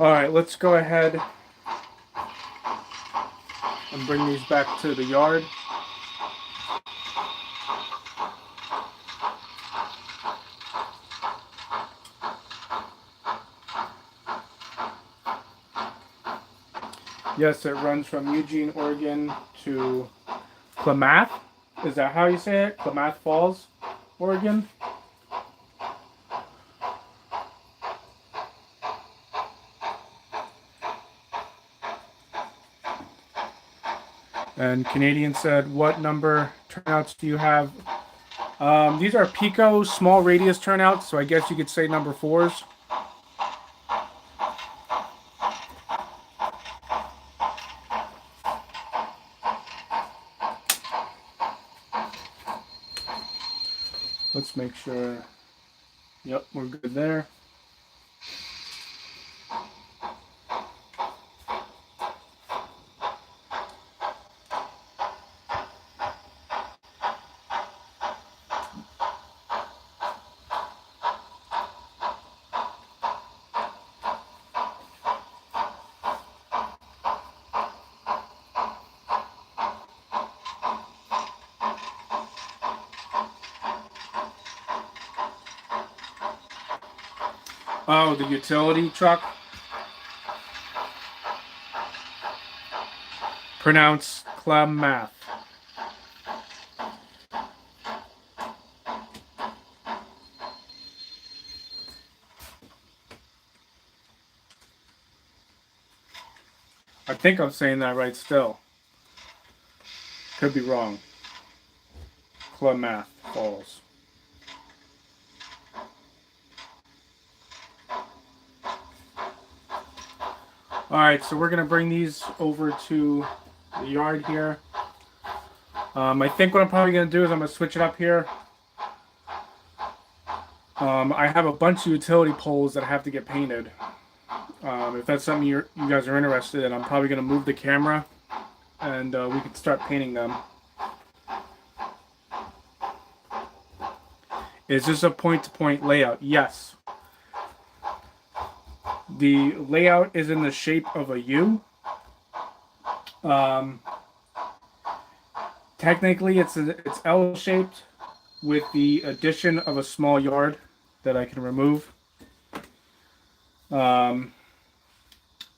Alright, let's go ahead and bring these back to the yard. Yes, it runs from Eugene, Oregon to Klamath. Is that how you say it? Klamath Falls, Oregon? And Canadian said, what number turnouts do you have? These are Pico small radius turnouts, so I guess you could say number 4s. Let's make sure. Yep, we're good there. Oh, the utility truck. Pronounced Klamath. I think I'm saying that right still. Could be wrong. Klamath Falls. Alright, so we're going to bring these over to the yard here. I think what I'm probably going to do is I'm going to switch it up here. I have a bunch of utility poles that have to get painted. If that's something you guys are interested in, I'm probably going to move the camera and we can start painting them. Is this a point-to-point layout? Yes. The layout is in the shape of a U. Technically, it's L-shaped with the addition of a small yard that I can remove.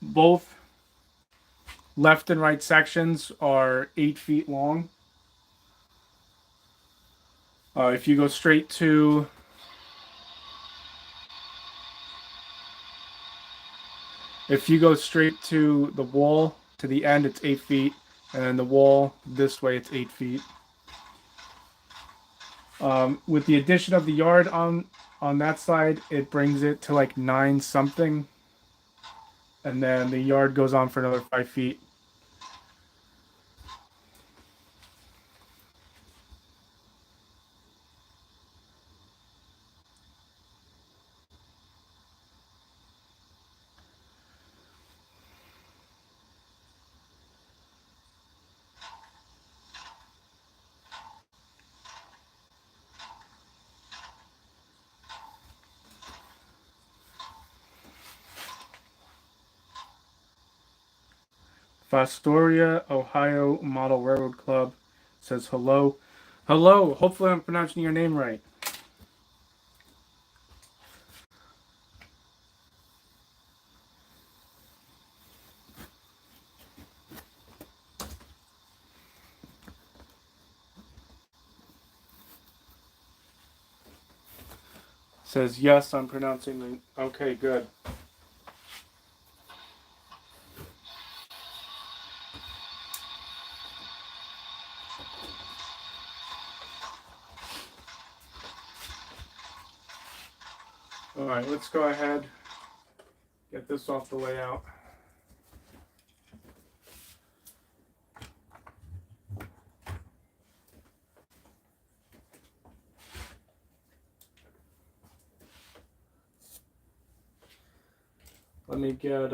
Both left and right sections are 8 feet long. If you go straight to the wall to the end, it's 8 feet, and then the wall this way, it's 8 feet. With the addition of the yard on that side, it brings it to like 9 something, and then the yard goes on for another 5 feet. Fostoria, Ohio Model Railroad Club says hello. Hello, hopefully I'm pronouncing your name right. Says yes, I'm pronouncing the. Okay, good. All right, let's go ahead, get this off the layout. Let me get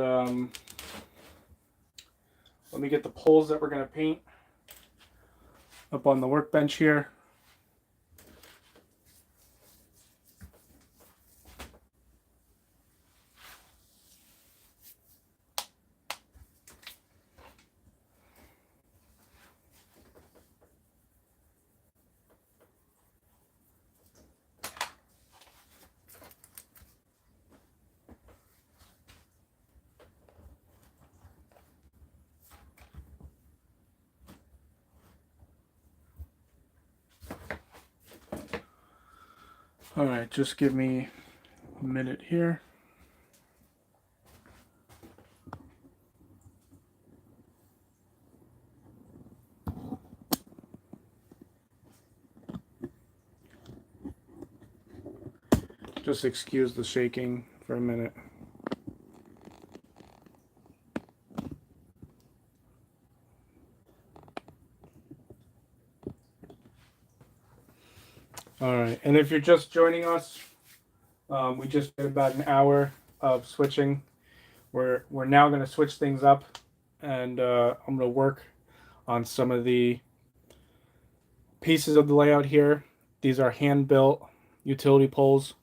the poles that we're gonna paint up on the workbench here. All right, just give me a minute here. Just excuse the shaking for a minute. All right, and if you're just joining us, we just did about an hour of switching. We're now going to switch things up, and I'm going to work on some of the pieces of the layout here. These are hand-built utility poles.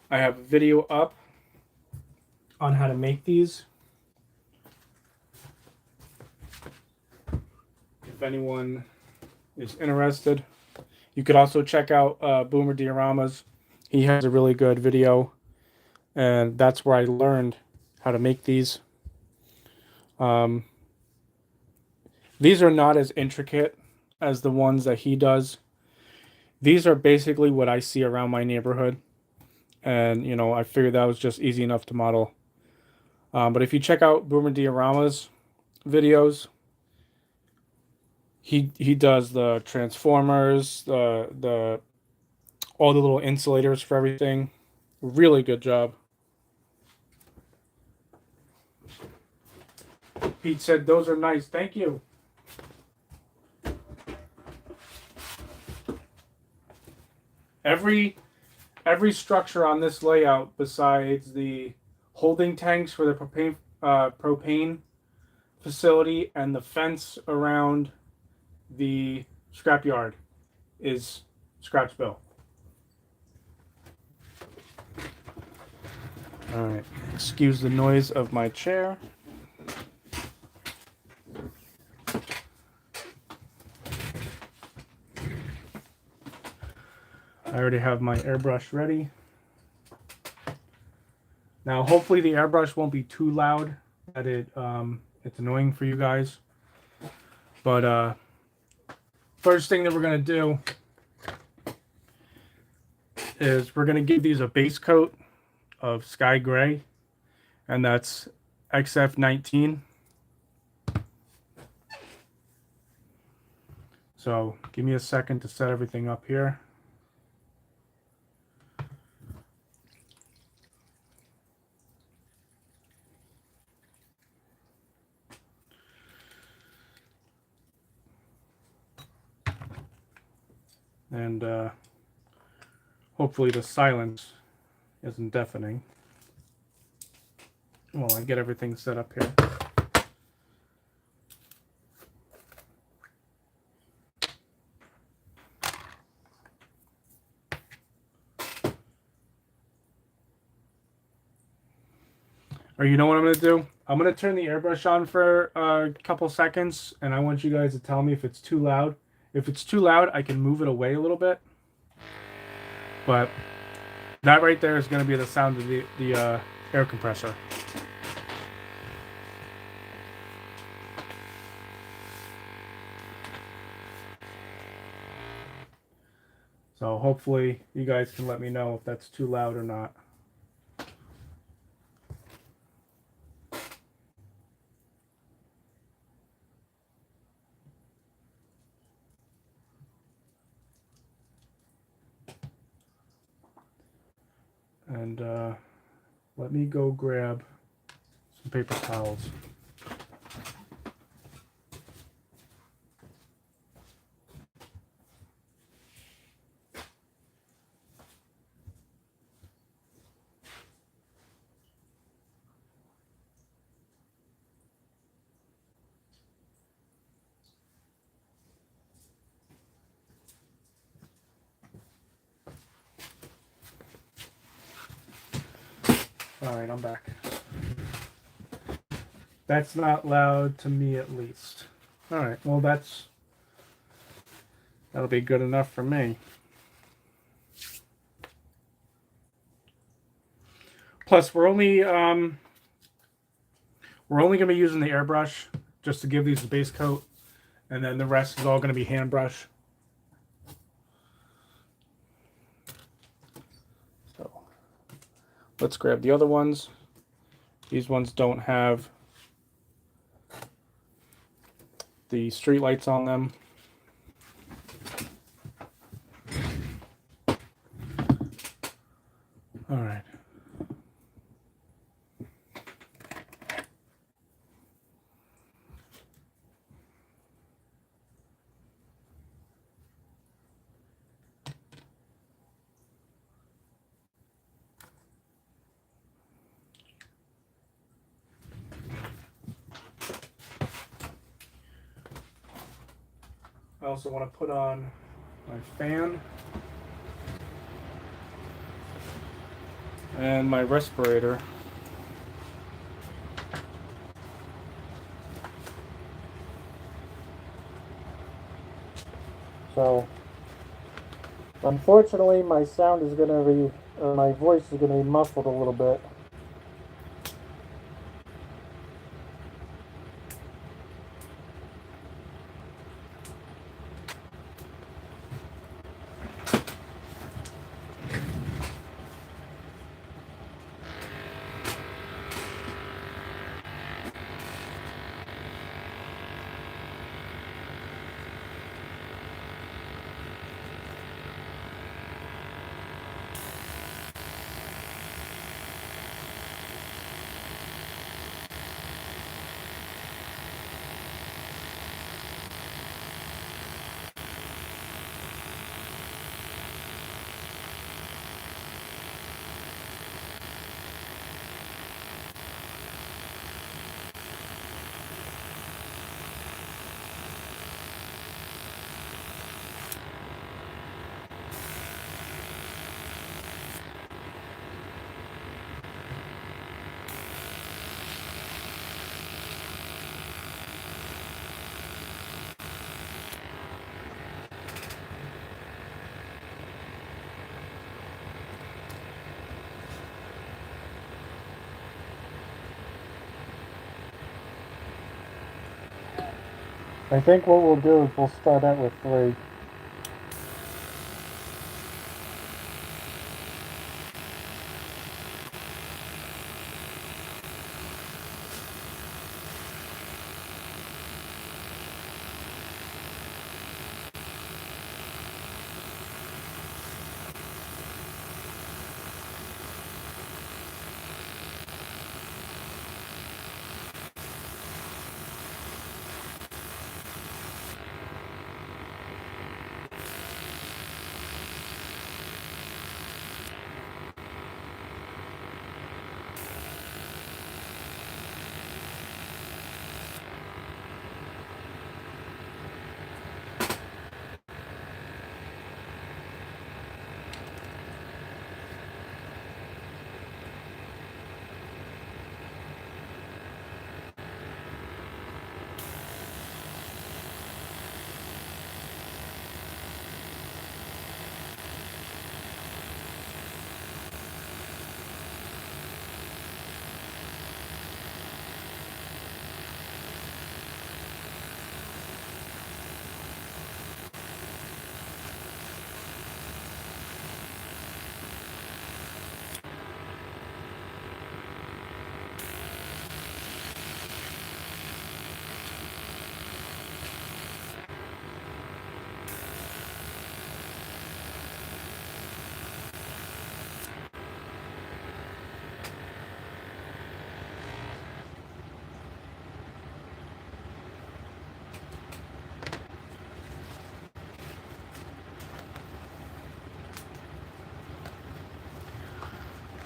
I have a video up on how to make these. If anyone is interested, you could also check out Boomer Dioramas. He has a really good video, and that's where I learned how to make these. These are not as intricate as the ones that he does. These are basically what I see around my neighborhood, and you know, I figured that was just easy enough to model. But if you check out Boomer Diorama's videos, he does the transformers, the all the little insulators for everything. Really good job. Pete said those are nice. Thank you. Every structure on this layout, besides the holding tanks for the propane facility and the fence around the scrapyard, is scratch built. All right, excuse the noise of my chair. I already have my airbrush ready. Now, hopefully the airbrush won't be too loud that it's annoying for you guys. But first thing that we're gonna do is we're gonna give these a base coat of sky gray, and that's XF19. So give me a second to set everything up here. And hopefully the silence isn't deafening while I get everything set up here. Or you know what I'm going to do? I'm going to turn the airbrush on for a couple seconds, and I want you guys to tell me if it's too loud. If it's too loud, I can move it away a little bit. But that right there is going to be the sound of the air compressor. So hopefully you guys can let me know if that's too loud or not. And let me go grab some paper towels. All right, I'm back. That's not loud to me, at least. All right, well, that'll be good enough for me. Plus, we're only going to be using the airbrush just to give these a base coat, and then the rest is all going to be hand brush. So let's grab the other ones. These ones don't have the street lights on them. All right. I also want to put on my fan and my respirator. So, unfortunately, my sound is going to be, my voice is going to be muffled a little bit. I think what we'll do is we'll start out with 3.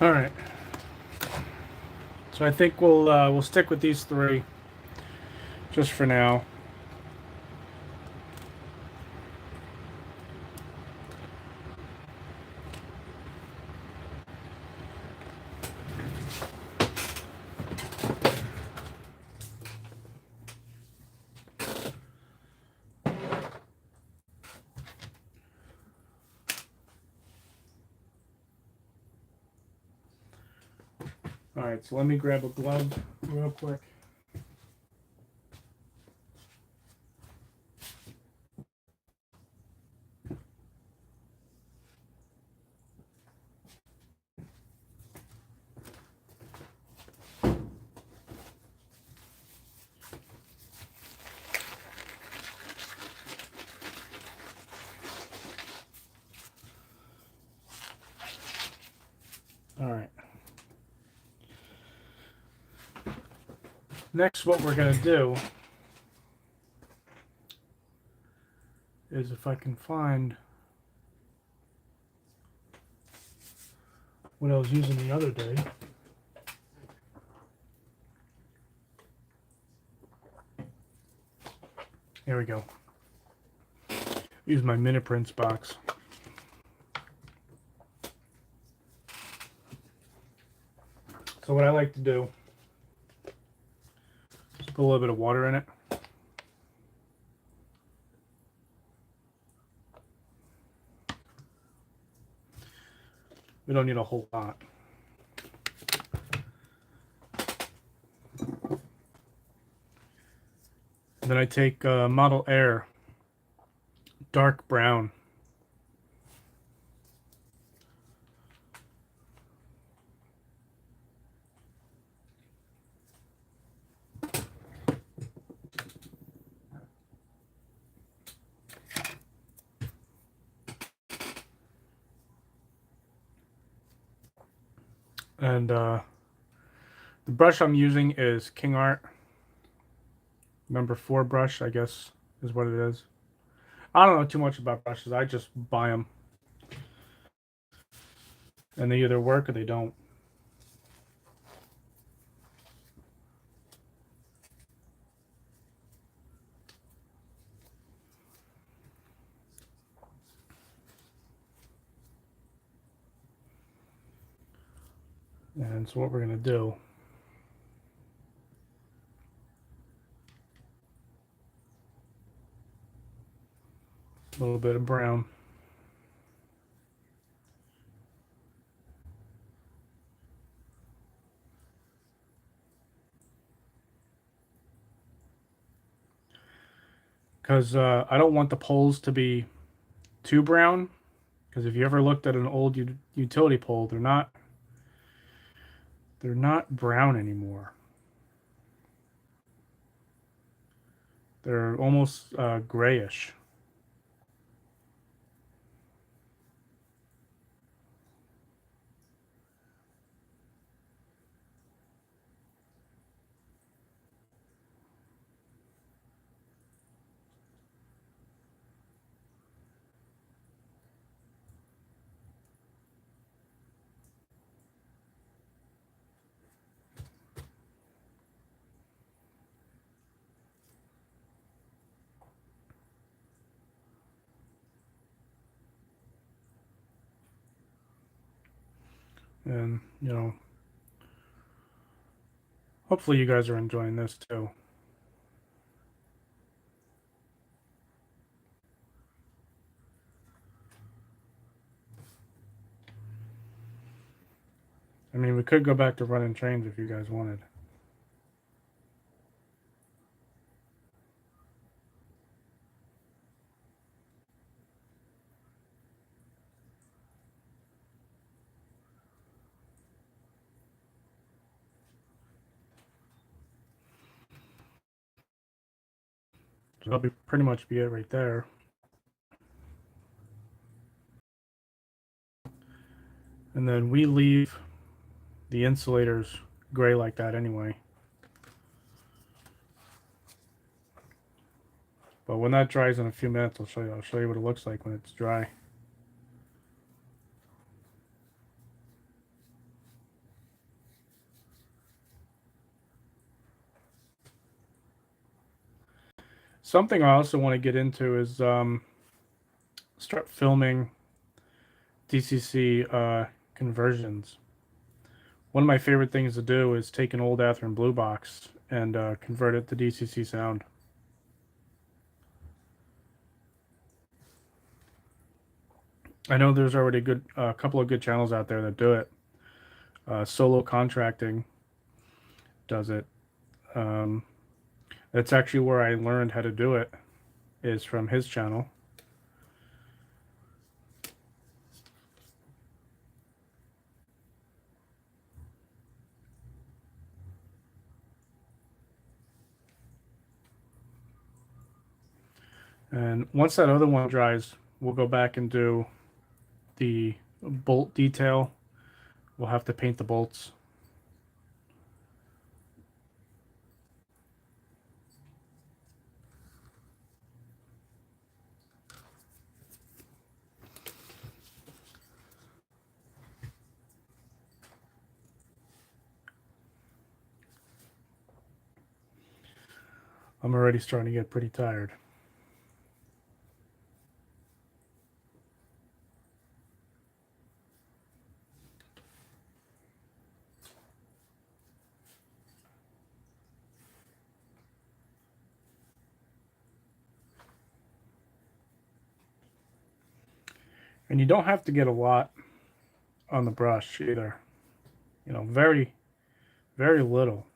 All right. So I think we'll stick with these three just for now. All right, so let me grab a glove real quick. All right. Next, what we're going to do is, if I can find what I was using the other day. Here we go. Use my Miniprints box. So what I like to do is put a little bit of water in it. We don't need a whole lot. And then I take Model Air dark brown. And the brush I'm using is King Art number 4 brush, I guess is what it is. I don't know too much about brushes. I just buy them. And they either work or they don't. And so what we're going to do a little bit of brown. Because I don't want the poles to be too brown. Because if you ever looked at an old utility pole, they're not brown anymore. They're almost grayish. And, you know, hopefully you guys are enjoying this too. I mean, we could go back to running trains if you guys wanted. So that'll be pretty much be it right there. And then we leave the insulators gray like that anyway. But when that dries in a few minutes, I'll show you what it looks like when it's dry. something I also want to get into is start filming DCC conversions. One of my favorite things to do is take an old Athearn Blue Box and convert it to DCC sound. I know there's already a couple of good channels out there that do it. Solo Contracting does it. That's actually where I learned how to do it, is from his channel. And once that other one dries, we'll go back and do the bolt detail. We'll have to paint the bolts. I'm already starting to get pretty tired. And you don't have to get a lot on the brush either. You know, very, very little.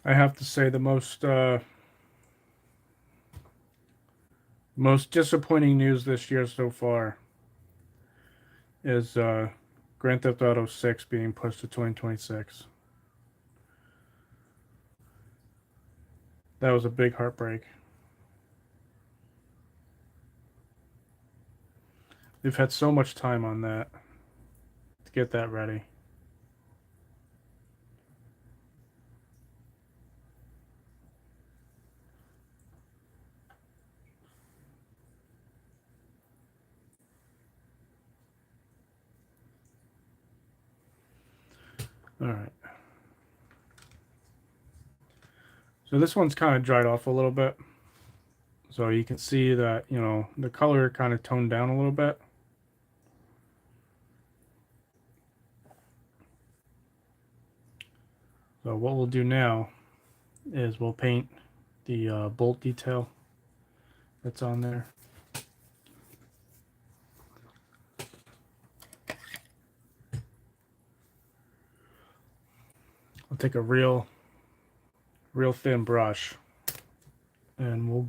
I have to say the most disappointing news this year so far is Grand Theft Auto 6 being pushed to 2026. That was a big heartbreak. They've had so much time on that to get that ready. All right. So this one's kind of dried off a little bit. So you can see that, you know, the color kind of toned down a little bit. So what we'll do now is we'll paint the bolt detail that's on there. I'll take a real thin brush and we'll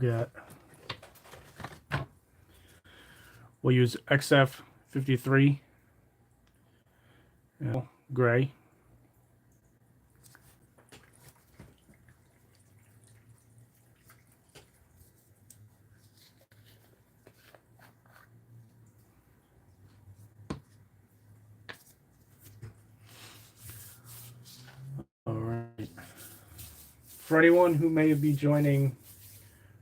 use XF53 gray. All right. For anyone who may be joining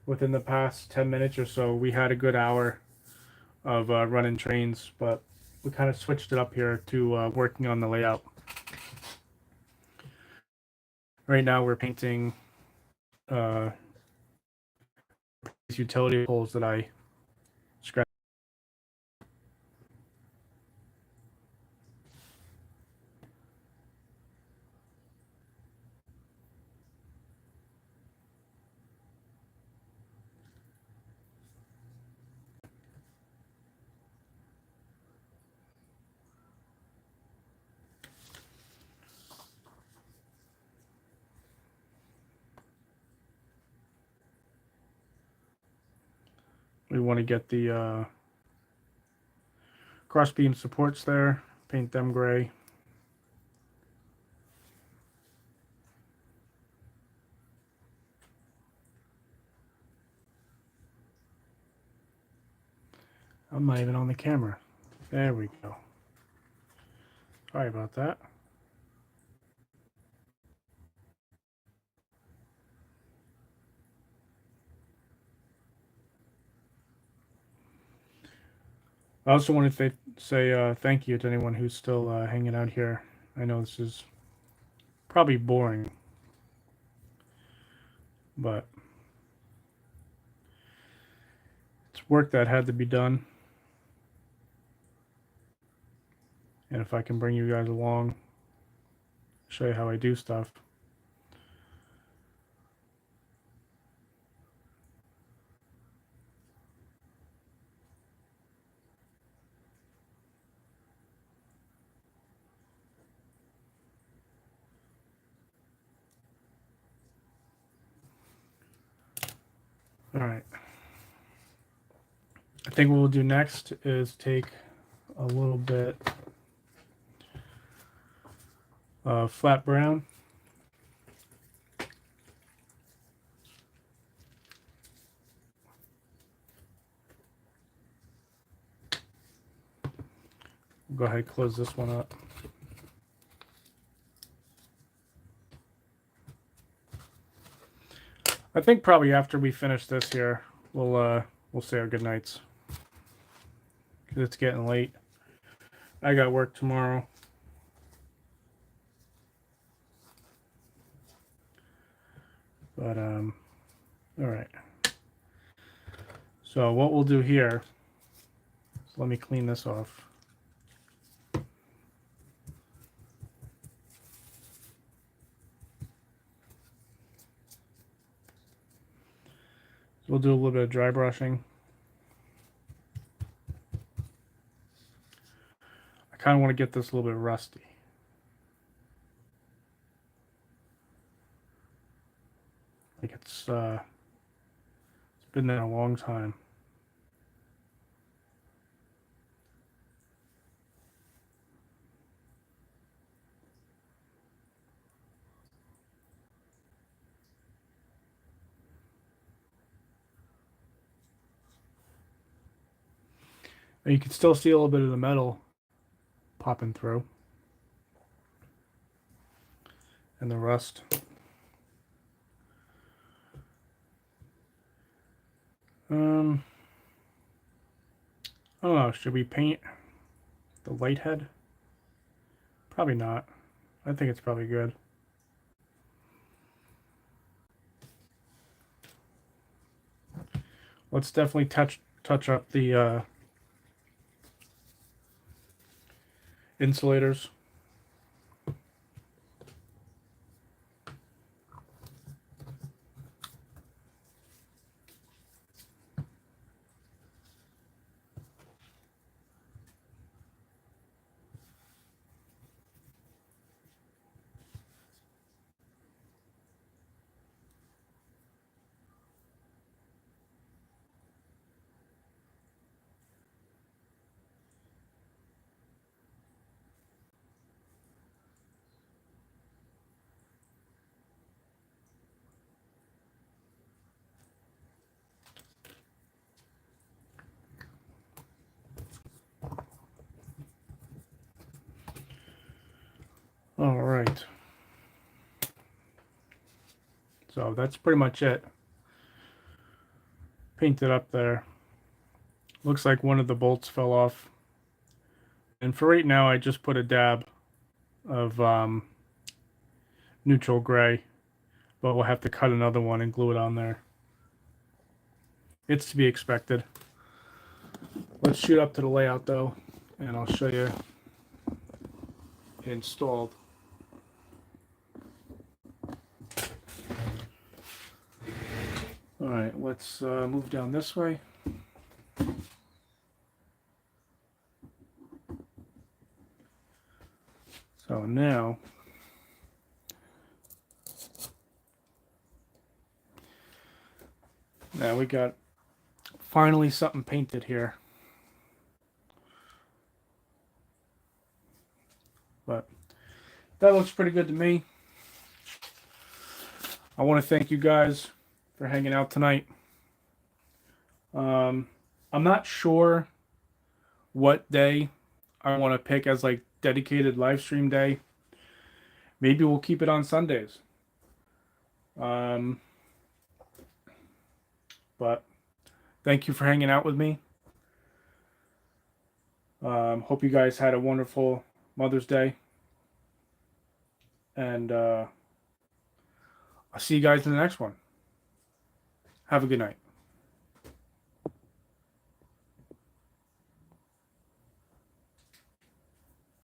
within the past 10 minutes or so, we had a good hour of running trains, but we kind of switched it up here to working on the layout. Right now we're painting these utility poles that I scratched. We want to get the crossbeam supports there. Paint them gray. I'm not even on the camera. There we go. Sorry about that. I also wanted to say thank you to anyone who's still hanging out here. I know this is probably boring, but it's work that had to be done. And if I can bring you guys along, show you how I do stuff. All right. I think what we'll do next is take a little bit of flat brown. We'll go ahead and close this one up. I think probably after we finish this here, we'll say our goodnights. Because it's getting late. I got work tomorrow. But all right. So what we'll do here, so let me clean this off. We'll do a little bit of dry brushing. I kind of want to get this a little bit rusty. Like it's been there a long time. And you can still see a little bit of the metal popping through. And the rust. I don't know. Should we paint the light head? Probably not. I think it's probably good. Let's definitely touch up the insulators. All right. So that's pretty much it. Painted up there. Looks like one of the bolts fell off. And for right now, I just put a dab of neutral gray. But we'll have to cut another one and glue it on there. It's to be expected. Let's shoot up to the layout though, and I'll show you installed. All right, let's move down this way. So now we got finally something painted here. But that looks pretty good to me. I want to thank you guys for hanging out tonight. I'm not sure what day I want to pick as like dedicated live stream day. Maybe we'll keep it on Sundays. But thank you for hanging out with me. Hope you guys had a wonderful Mother's Day. And I'll see you guys in the next one. Have a good night.